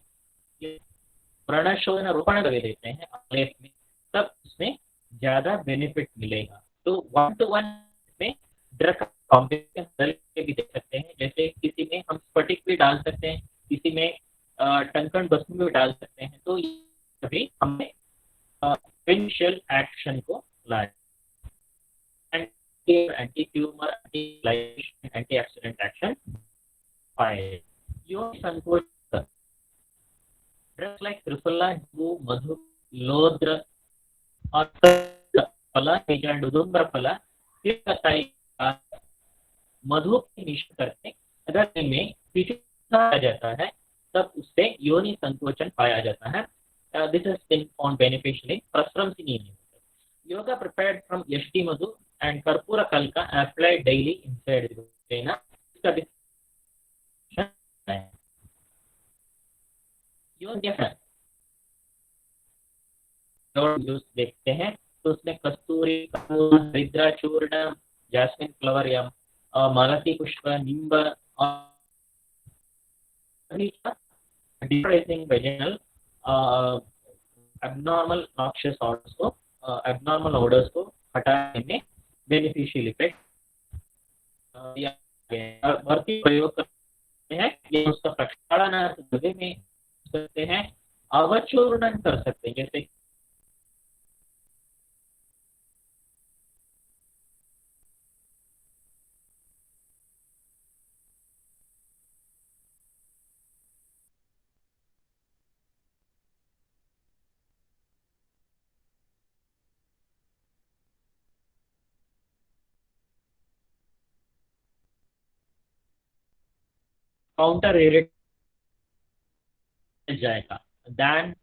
व्रणशोधन रोपण द्रव्य देते हैं आलेख में, तब उसमें ज्यादा बेनिफिट मिलेगा। तो 1 to 1 में ड्रग कॉम्बिनेशन बदल के भी दे सकते हैं, जैसे किसी में हम स्फटिक भी डाल सकते हैं, किसी में टंकण भस्म भी डाल सकते हैं। तो ये सभी हमने बेनिफिशियल एक्शन को लाया, anti tumour, anti antioxidant action पाए। यो संकोच ड्रग्स लाइक त्रिफला, मधु, लोद्र और फला, डुदुम्बर फला, मधु की निष्ठ करके अगर इनमें पाया जाता है तब उससे योनि संकोचन पाया जाता है। This is been found beneficial in प्रस्रवसिनी। योगा प्रिपेयर्ड फ्रॉम यष्टि मधु एंड कर्पूर कल्का अप्लाइड डेली इनसाइड द वेना। इसका देखते हैं तो उसमें कस्तूरी, हरिद्रा चूर्ण, जैस्मिन फ्लावर या मालती पुष्प, नींब और depressing vaginal abnormal noxious orders को हटाने में बेनिफिशियल इफेक्ट भर्ती प्रयोग करते हैं। ये उसका प्रक्षालन द्रव्य में करते हैं, अवचूर्णन कर सकते हैं, जैसे काउंटर इरिट जाएगा, देन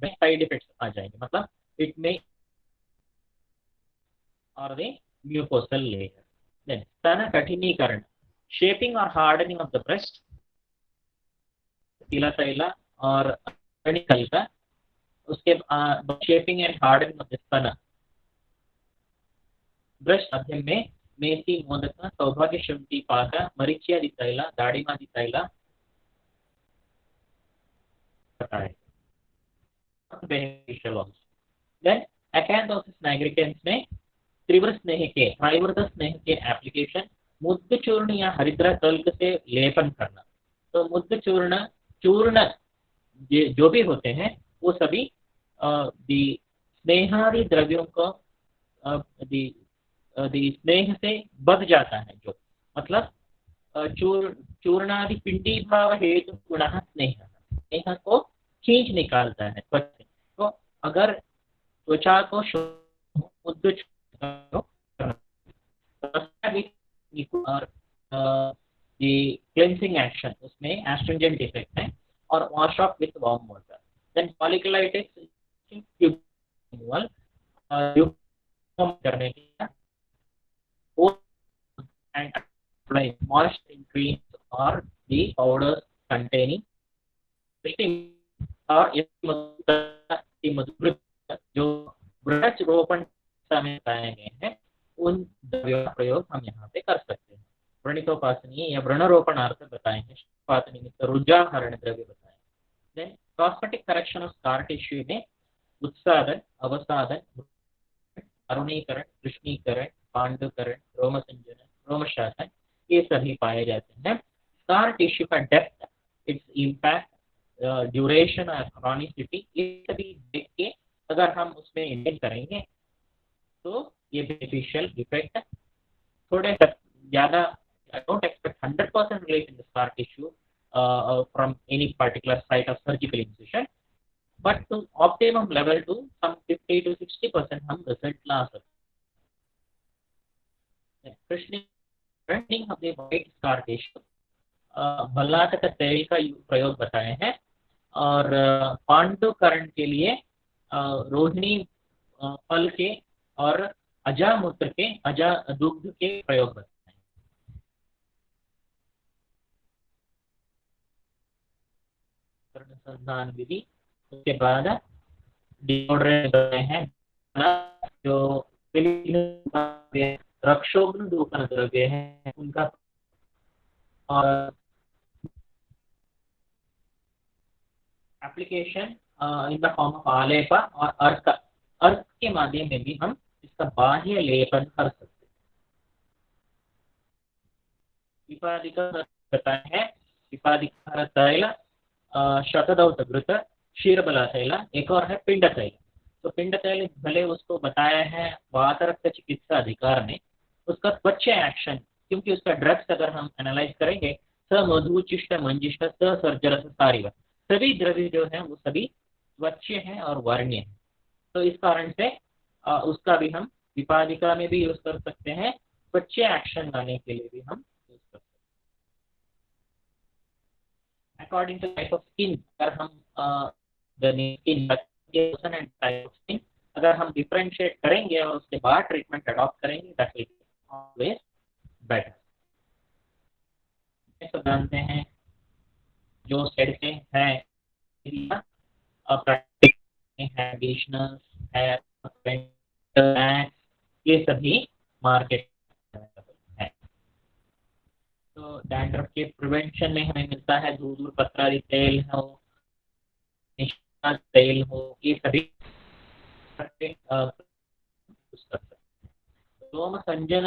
साइड इफेक्ट्स आ जाएंगे, मतलब इट में और द म्यूकोसल लेयर। देन स्तन कठिनीकरण, शेपिंग और हार्डनिंग ऑफ द ब्रेस्ट, तिला तैला और कणिकल का, उसके shaping and hardening of the स्तन। ब्रेस्ट माध्यम में मेथी, मोदक, सौभाग्य शुंठी पाक, मरीचियादि तैल, दाड़िमादि तैल बेनिफिशियल ऑल्सो। देन अकैंथोसिस nigricans में तीव्र स्नेह के, त्रिवृत स्नेह के एप्लीकेशन, मुद्द चूर्ण या हरिद्रा तल्क से लेपन करना। तो मुद्द चूर्ण जो भी होते हैं वो सभी स्नेहादि द्रव्यों को स्नेह से बध जाता है, जो मतलब चूर्णादि पिंडी भाव हेतु गुणः स्नेह को खींच निकालता है त्वचा से। तो अगर त्वचा को मुद्द और क्लेंसिंग एक्शन उसमें एस्ट्रिंजेंट इफेक्ट है, और wash off with warm water. Then folliculitis removal करने के लिए and apply moist creams or the powders containing और जो वृक्ष रोपण में बताए गए हैं उन द्रव्यों का प्रयोग हम यहाँ पे कर सकते हैं। व्रणिकोपासनीय या व्रणरोपणार्थ बताए हैं, निमित्त रुजाहरण द्रव्य बताए। Then cosmetic correction of scar tissue में उत्सादन, अवसादन, अरुणीकरण, कृष्णीकरण, पांडुकरण, रोमसंजन, रोमशासन, ये सभी पाए जाते हैं। स्कार टिश्यू का डेप्थ, इट्स इम्पैक्ट, ड्यूरेशन और क्रॉनिसिटी, ये सभी देख के अगर हम उसमें इंडेंट करेंगे तो ये बेनिफिशियल इफेक्ट थोड़े ज्यादा। I don't expect 100% relief in the scar tissue from any particular site of surgical incision, but to optimum level to some 50 to 60% हम रिजल्ट ला सकते हैं। Preventing of the white scar tissue भल्लातक तेल का प्रयोग बताए हैं, और पांडुकरण के लिए रोहिणी फल के और अजामूत्र के अजा दुग्ध के प्रयोग बताए हैं। अनुसंधान विधि, उसके बाद डिओड्रेंट बताए हैं, जो रक्षोग्न दूषण द्रव्य है उनका, और application in the form of आलेप और अर्क के माध्यम में भी हम इसका बाह्य लेपन कर सकते हैं। विपादिका बताए हैं, विपादिका तैल, शतदौत घृत, क्षीरबला तैल, एक और है पिंड तैल। तो पिंड तैल भले उसको बताया है वातरक्त चिकित्सा अधिकार ने, उसका स्वच्छ एक्शन, क्योंकि उसका ड्रग्स अगर हम एनालाइज करेंगे, स मधु चिष्ट मंजिष्ट स सर्जर सारिव, सभी द्रव्य जो है वो सभी स्वच्छ हैं और वर्ण्य हैं। तो इस कारण से उसका भी हम विपादिका में भी यूज कर सकते हैं, स्वच्छ एक्शन लाने के लिए भी हम यूज कर सकते हैं। According to type of skin, अगर हम स्किन अगर हम डिफरेंशिएट करेंगे और उसके बाद ट्रीटमेंट अडॉप्ट करेंगे, that will be always better. सब जानते हैं जो सेड से है ये सभी मार्केट है। तो डैंड्रफ के प्रिवेंशन में हमें मिलता है दूध पत्रादि तेल हो, तेल हो, ये सभी रोम संजन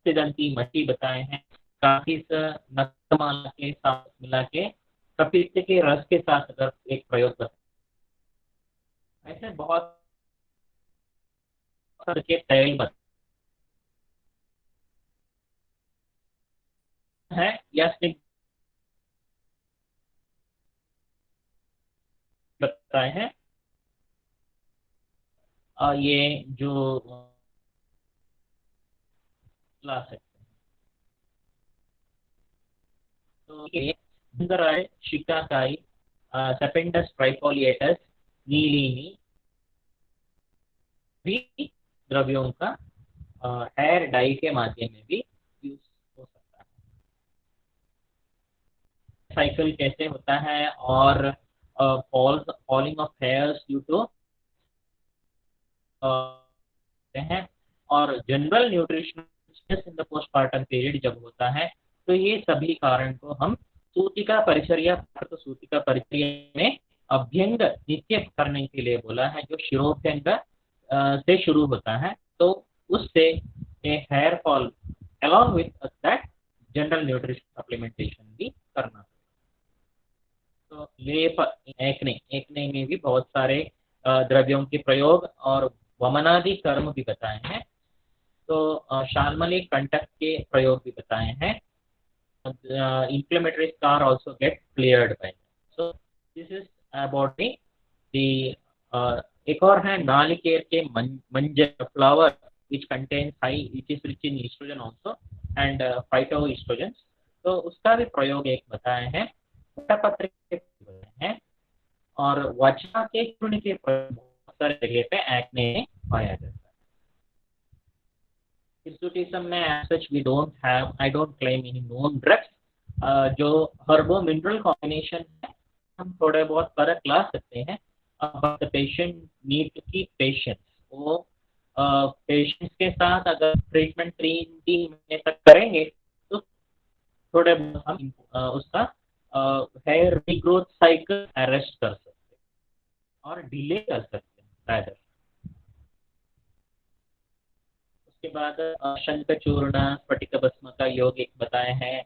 सिदंती मछली बताए हैं, काफी नक्तमाला के साथ मिला के कपित्त के रस के साथ अगर एक प्रयोग करते, ऐसे बहुत के तेल है या बताए हैं। ये जो ला सकते हैं, तो ये शिकाकाई, सेपेंडस ट्राइफोलिएटस, नीलिनी भी द्रव्यों का हेयर डाई के माध्यम में भी यूज हो सकता है। साइकिल कैसे होता है, और falling off hairs due to हैं, और general nutrition in the postpartum period जब होता है, तो ये सभी कारण को हम सूतिका परिचर्या, तो सूतिका परिचर्या में अभ्यंग नित्य करने के लिए बोला है, जो शिरोभ्यंग से शुरू होता है, तो उससे hair fall along with that general nutrition supplementation भी करना। तो लेप, एकने में भी बहुत सारे द्रव्यों के प्रयोग और वमनादि कर्म भी बताए हैं। तो शाल्मली कंटक के प्रयोग भी बताए हैं। inflammatory scar also get cleared by them. So this is about the एक और है नालिकेर के मंजर flower which contains high, which is rich in estrogen also and phytoestrogens. तो उसका भी प्रयोग एक बताए हैं, पत्र के बताए हैं, और वज्रा के चूर्ण के प्रयोग बहुत सारे जगह पे एक्ने में पाया जाता है। Hirsutism में as such we don't have, I don't claim any known drugs. जो हर्बो मिनरल कॉम्बिनेशन है, हम थोड़े बहुत फर्क ला सकते हैं, but the patient need to keep patience. वो पेशेंट्स के साथ अगर ट्रीटमेंट 3 महीने तक करेंगे तो थोड़े हम उसका हेयर रीग्रोथ साइकिल अरेस्ट कर सकते हैं और डिले कर सकते हैं rather. उसके बाद शंखचूर्ण, स्फटिक भस्म का योग एक बताए हैं,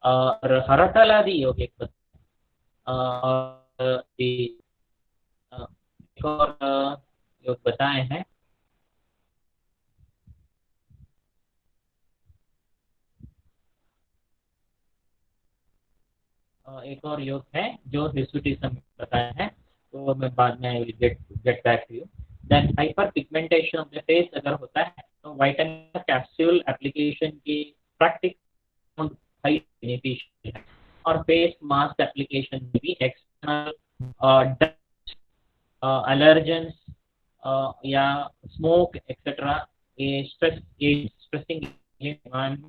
और हरतलादि योग एक और योग बताए हैं। एक और योग है जो हिर्सुटिज्म बताया है, तो मैं बाद में get back to you. Then hyper pigmentation of the face अगर होता है तो विटामिन कैप्सूल एप्लीकेशन की प्रैक्टिकल हाई बेनिफिशियल है। और फेस मास्क एप्लीकेशन में भी एक्सटर्नल एलर्जेंस या स्मोक एक्सेट्रा ये स्ट्रेसिंग एजेंट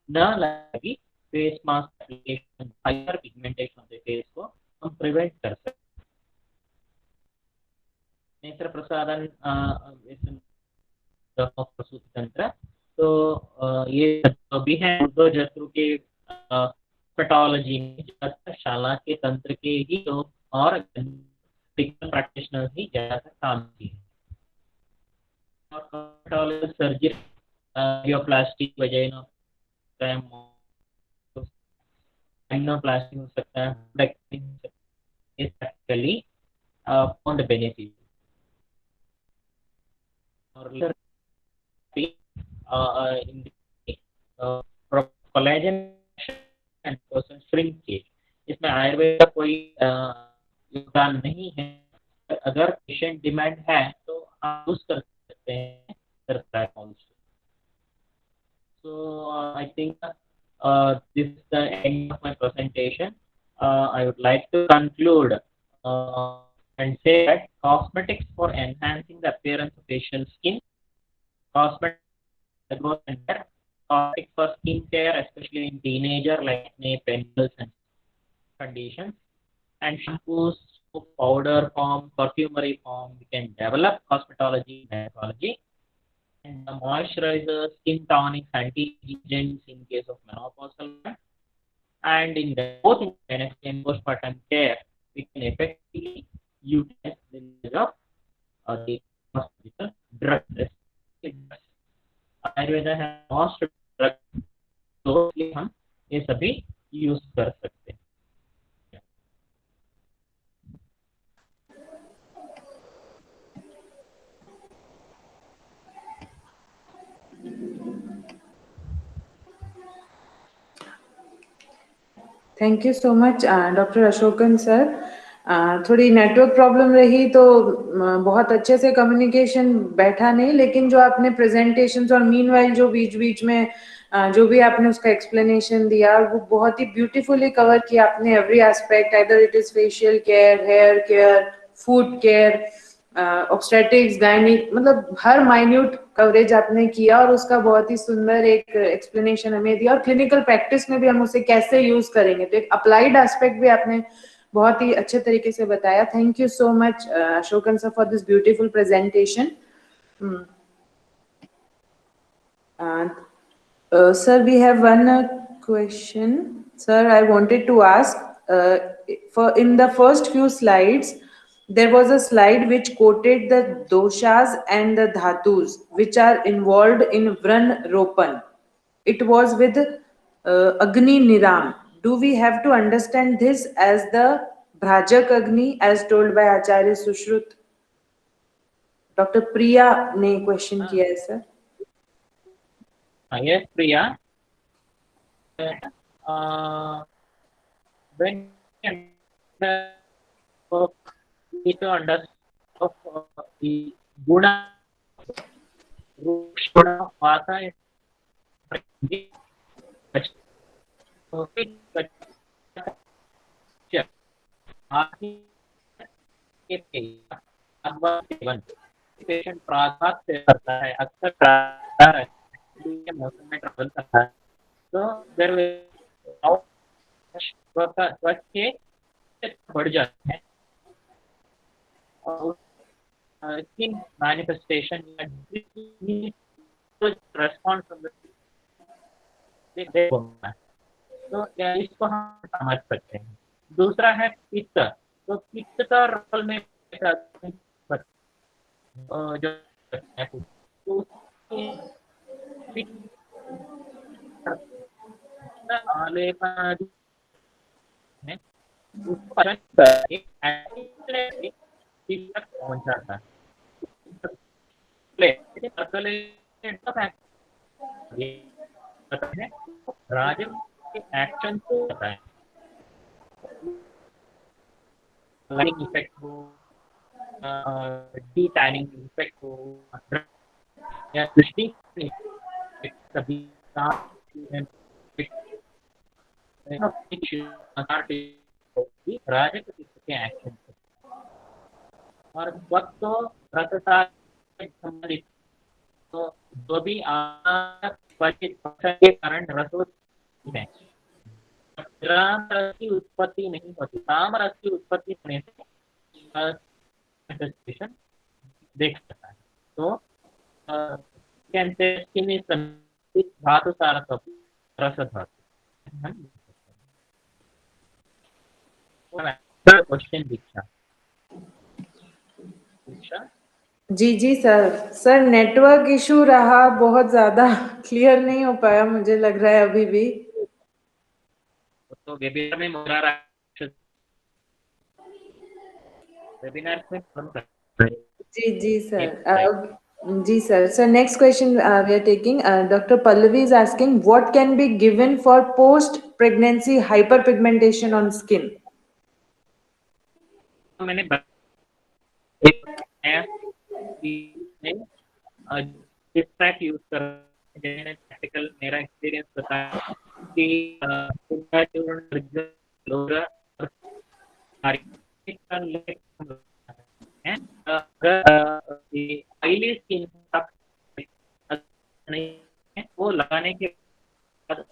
न लगी face mask application hyper pigmentation of the face को हम प्रिवेंट कर सकते हैं। नेत्र प्रसाधन प्रसूति तंत्र तो ये भी है दो जत्रु के पैथोलॉजी में ज्यादातर शाला के तंत्र के ही लोग और प्रैक्टिशनर ही ज्यादातर काम किए हैं। और pathology surgery angioplasty vagina angioplasty हो सकता है प्रैक्टिकली फाउंड बेनिफिट। और in the collagen and person shrinkage इसमें आयुर्वेद का कोई योगदान नहीं है। अगर पेशेंट डिमांड है तो आप यूज कर सकते हैं also. So I think this is the end of my presentation. I would like to conclude and say that cosmetics for enhancing the appearance of facial skin, cosmetics growth and hair, cosmetics for skin care, especially in teenager like acne, pimples and conditions, and shampoos, soap, powder form, perfumery form. We can develop cosmetology and gynecology, and the moisturizers, skin tonics, anti-agents in case of menopausal women, and in both in gynecology and postpartum care, we can effectively utilize the use of the cosmetical drugs. Ayurveda है most drug, तो हम ये सभी use कर सकते हैं। Thank you so much doctor Ashokan sir. थोड़ी network problem रही तो बहुत अच्छे से कम्युनिकेशन बैठा नहीं, लेकिन जो आपने प्रेजेंटेशंस और मीनवाइल जो बीच बीच में जो भी आपने उसका एक्सप्लेनेशन दिया वो बहुत ही ब्यूटीफुली कवर किया आपने every aspect, either it is facial care, hair care, food care, obstetrics, gynaec, मतलब हर माइन्यूट कवरेज आपने किया और उसका बहुत ही सुंदर एक एक्सप्लेनेशन हमें दिया और क्लिनिकल प्रैक्टिस में भी हम उसे कैसे यूज करेंगे तो एक अप्लाइड एस्पेक्ट भी आपने बहुत ही अच्छे तरीके से बताया। Thank you so much Ashokan sir for this beautiful presentation. Sir, we have one question. Sir, I wanted to ask, for in the first few slides, there was a slide which quoted the doshas and the dhatus which are involved in Vran Ropan. It was with Agni Niram. Do we have to understand this as the Bhrajak Agni as told by Acharya Sushrut? Dr. Priya ने question किया है sir. Yes, Priya. When we to understand the guna, guna vata है, patient प्राघात से करता है, अक्सर के मौसम में ट्रैवल करता है तो बढ़ जाते हैं और स्किन मैनिफेस्टेशन रेस्पॉन्स तो इसको हम समझ सकते हैं। दूसरा है पित्त, तो पित्त का रोल में जो पहुंच जाता है राजन के एक्शन को होता है, लाइनिंग इफेक्ट हो, डी टैनिंग इफेक्ट हो या दृष्टि सभी एक्शन और वक्त तो भ्रष्टाचार से संबंधित, तो जो भी के कारण रसोई में रस की उत्पत्ति नहीं होती, काम रस की उत्पत्ति होने से देख सकता है। तो स्किन इज धातु सारक रस धातु। क्वेश्चन दीक्षा। जी जी सर नेटवर्क इशू रहा, बहुत ज्यादा क्लियर नहीं हो पाया मुझे लग रहा है अभी भी। तो वेबिनार में जी sir. So next question we are taking. Dr. Pallavi is asking, what can be given for post-pregnancy hyperpigmentation on skin? मैंने यूज कर प्रैक्टिकल मेरा एक्सपीरियंस बताया कि ऑयली स्किन वो लगाने के बाद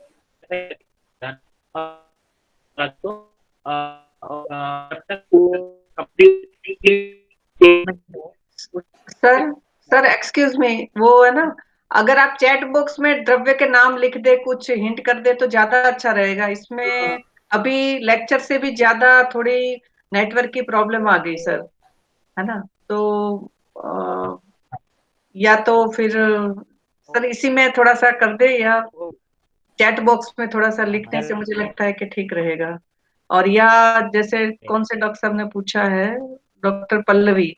सर एक्सक्यूज मी, वो है ना, अगर आप चैट बॉक्स में द्रव्य के नाम लिख दे, कुछ हिंट कर दे तो ज्यादा अच्छा रहेगा। इसमें अभी लेक्चर से भी ज्यादा थोड़ी नेटवर्क की प्रॉब्लम आ गई सर, है ना। तो या तो फिर सर इसी में थोड़ा सा कर दे, या चैट बॉक्स में थोड़ा सा लिखने से मुझे लगता है कि ठीक रहेगा। और या जैसे कौन से डॉक्टर साहब ने पूछा है, डॉक्टर पल्लवी,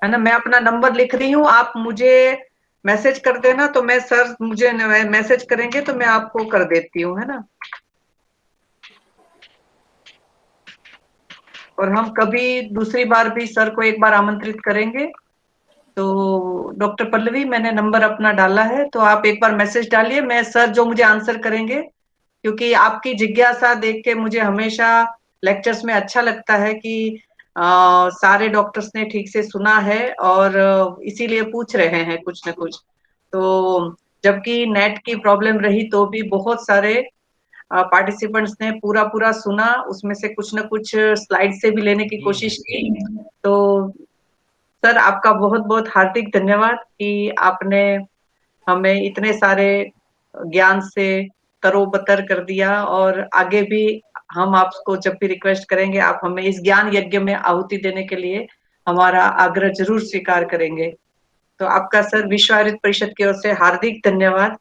है ना, मैं अपना नंबर लिख रही हूँ, आप मुझे मैसेज कर देना, तो मैं सर मुझे मैसेज करेंगे तो मैं आपको कर देती हूँ, है ना। और हम कभी दूसरी बार भी सर को एक बार आमंत्रित करेंगे। तो डॉक्टर पल्लवी, मैंने नंबर अपना डाला है, तो आप एक बार मैसेज डालिए, मैं सर जो मुझे आंसर करेंगे, क्योंकि आपकी जिज्ञासा देख के मुझे हमेशा लेक्चर्स में अच्छा लगता है कि सारे डॉक्टर्स ने ठीक से सुना है और इसीलिए पूछ रहे हैं कुछ न कुछ। तो जबकि नेट की प्रॉब्लम रही तो भी बहुत सारे पार्टिसिपेंट्स ने पूरा पूरा सुना, उसमें से कुछ न कुछ स्लाइड से भी लेने की कोशिश की। तो सर आपका बहुत बहुत हार्दिक धन्यवाद कि आपने हमें इतने सारे ज्ञान से तरोबतर कर दिया, और आगे भी हम आपको जब भी रिक्वेस्ट करेंगे, आप हमें इस ज्ञान यज्ञ में आहुति देने के लिए हमारा आग्रह जरूर स्वीकार करेंगे। तो आपका सर विश्व आयुर्वेद परिषद की ओर से हार्दिक धन्यवाद।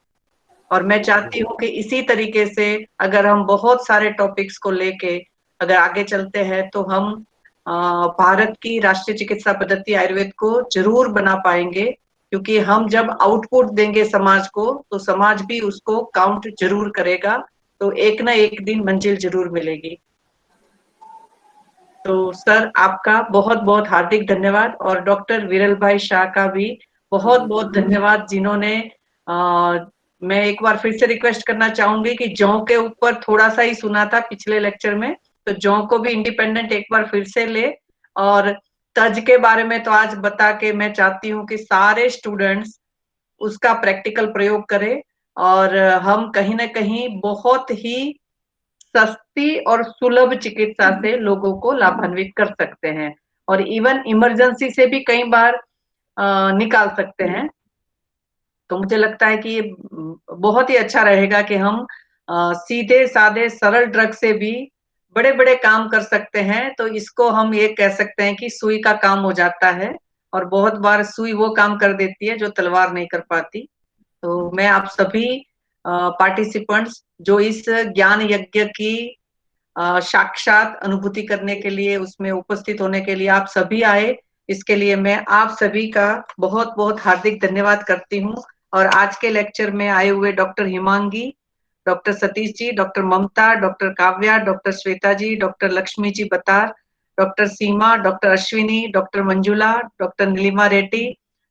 और मैं चाहती हूँ कि इसी तरीके से अगर हम बहुत सारे टॉपिक्स को लेके अगर आगे चलते हैं तो हम भारत की राष्ट्रीय चिकित्सा पद्धति आयुर्वेद को जरूर बना पाएंगे, क्योंकि हम जब आउटपुट देंगे समाज को तो समाज भी उसको काउंट जरूर करेगा, तो एक ना एक दिन मंजिल जरूर मिलेगी। तो सर आपका बहुत बहुत हार्दिक धन्यवाद, और डॉक्टर विरल भाई शाह का भी बहुत बहुत धन्यवाद, जिन्होंने मैं एक बार फिर से रिक्वेस्ट करना चाहूंगी कि जौ के ऊपर थोड़ा सा ही सुना था पिछले लेक्चर में, तो जौ को भी इंडिपेंडेंट एक बार फिर से ले, और तज के बारे में तो आज बता के मैं चाहती हूँ कि सारे स्टूडेंट्स उसका प्रैक्टिकल प्रयोग करें, और हम कहीं ना कहीं बहुत ही सस्ती और सुलभ चिकित्सा से लोगों को लाभान्वित कर सकते हैं, और इवन इमरजेंसी से भी कई बार निकाल सकते हैं। तो मुझे लगता है कि ये बहुत ही अच्छा रहेगा कि हम सीधे साधे सरल ड्रग से भी बड़े बड़े काम कर सकते हैं। तो इसको हम ये कह सकते हैं कि सुई का काम हो जाता है, और बहुत बार सुई वो काम कर देती है जो तलवार नहीं कर पाती। तो मैं आप सभी पार्टिसिपेंट्स जो इस ज्ञान यज्ञ की साक्षात अनुभूति करने के लिए, उसमें उपस्थित होने के लिए आप सभी आए, इसके लिए मैं आप सभी का बहुत बहुत हार्दिक धन्यवाद करती हूँ। और आज के लेक्चर में आए हुए doctor Himangi, doctor Satish ji, doctor Mamta, doctor Kavya, doctor Shweta ji, doctor Lakshmi ji बतार, doctor Seema, doctor Ashwini, doctor Manjula, doctor Neelima Reddy,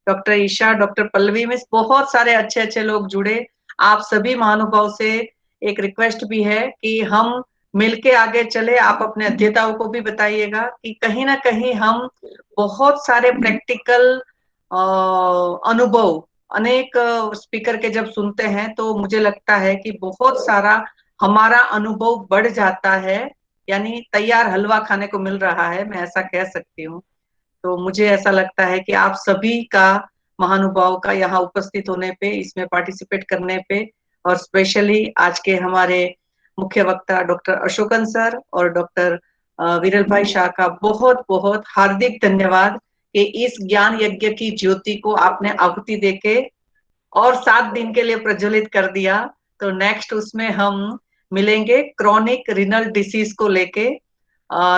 doctor Isha, doctor Pallavi, में बहुत सारे अच्छे अच्छे लोग जुड़े। आप सभी महानुभाव से एक रिक्वेस्ट भी है कि हम मिलके आगे चले। आप अपने अध्येताओं को भी बताइएगा कि कहीं ना कहीं हम बहुत सारे प्रैक्टिकल अनुभव अनेक स्पीकर के जब सुनते हैं तो मुझे लगता है कि बहुत सारा हमारा अनुभव बढ़ जाता है, यानी तैयार हलवा खाने को मिल रहा है, मैं ऐसा कह सकती हूँ। तो मुझे ऐसा लगता है कि आप सभी का, महानुभाव का यहाँ उपस्थित होने पे, इसमें पार्टिसिपेट करने पे, और स्पेशली आज के हमारे मुख्य वक्ता डॉक्टर अशोकन सर और डॉक्टर विरल भाई शाह का बहुत बहुत हार्दिक धन्यवाद कि इस ज्ञान यज्ञ की ज्योति को आपने आहुति देके और 7 दिन के लिए प्रज्वलित कर दिया। तो नेक्स्ट उसमें हम मिलेंगे क्रॉनिक रिनल डिसीज को लेके।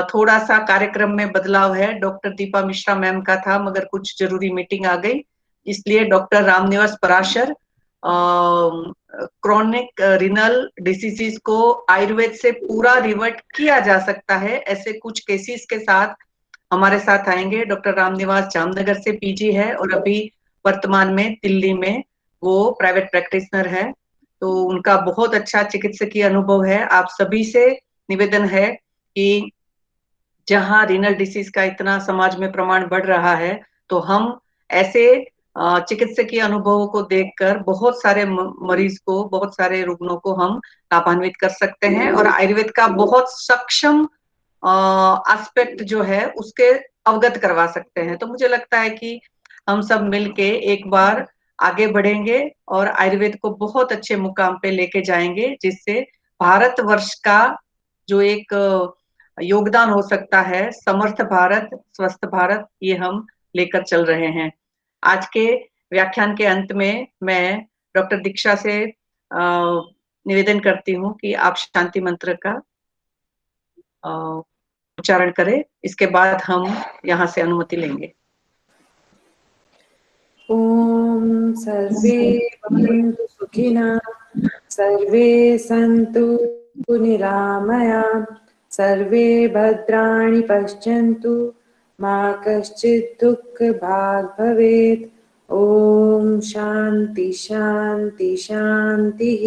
थोड़ा सा कार्यक्रम में बदलाव है, डॉक्टर दीपा मिश्रा मैम का था मगर कुछ जरूरी मीटिंग आ गई, इसलिए doctor Ramniwas Parashar chronic renal diseases को आयुर्वेद से पूरा रिवर्ट किया जा सकता है ऐसे कुछ केसेस के साथ हमारे साथ आएंगे। डॉक्टर रामनिवास जामनगर से पीजी है और अभी वर्तमान में दिल्ली में वो प्राइवेट प्रैक्टिशनर है, तो उनका बहुत अच्छा चिकित्सकीय अनुभव है। आप सभी से निवेदन है कि जहां रीनल डिसीज का इतना समाज में प्रमाण बढ़ रहा है, तो हम ऐसे चिकित्सकीय अनुभवों को देखकर बहुत सारे मरीज को, बहुत सारे रुग्णों को हम लाभान्वित कर सकते हैं और आयुर्वेद का बहुत सक्षम एस्पेक्ट जो है उसके अवगत करवा सकते हैं। तो मुझे लगता है कि हम सब मिलके एक बार आगे बढ़ेंगे और आयुर्वेद को बहुत अच्छे मुकाम पे लेके जाएंगे, जिससे भारतवर्ष का जो एक योगदान हो सकता है, समर्थ भारत, स्वस्थ भारत, ये हम लेकर चल रहे हैं। आज के व्याख्यान के अंत में मैं डॉक्टर दीक्षा से निवेदन करती हूँ कि आप शांति मंत्र का उच्चारण करें, इसके बाद हम यहाँ से अनुमति लेंगे। ओम सर्वे भवन्तु सुखिनः, सर्वे सन्तु निरामया, सर्वे भद्राणि पश्यन्तु, मा कश्चित् दुःखभाग् भवेत्। ओम शांति शांति शांतिः।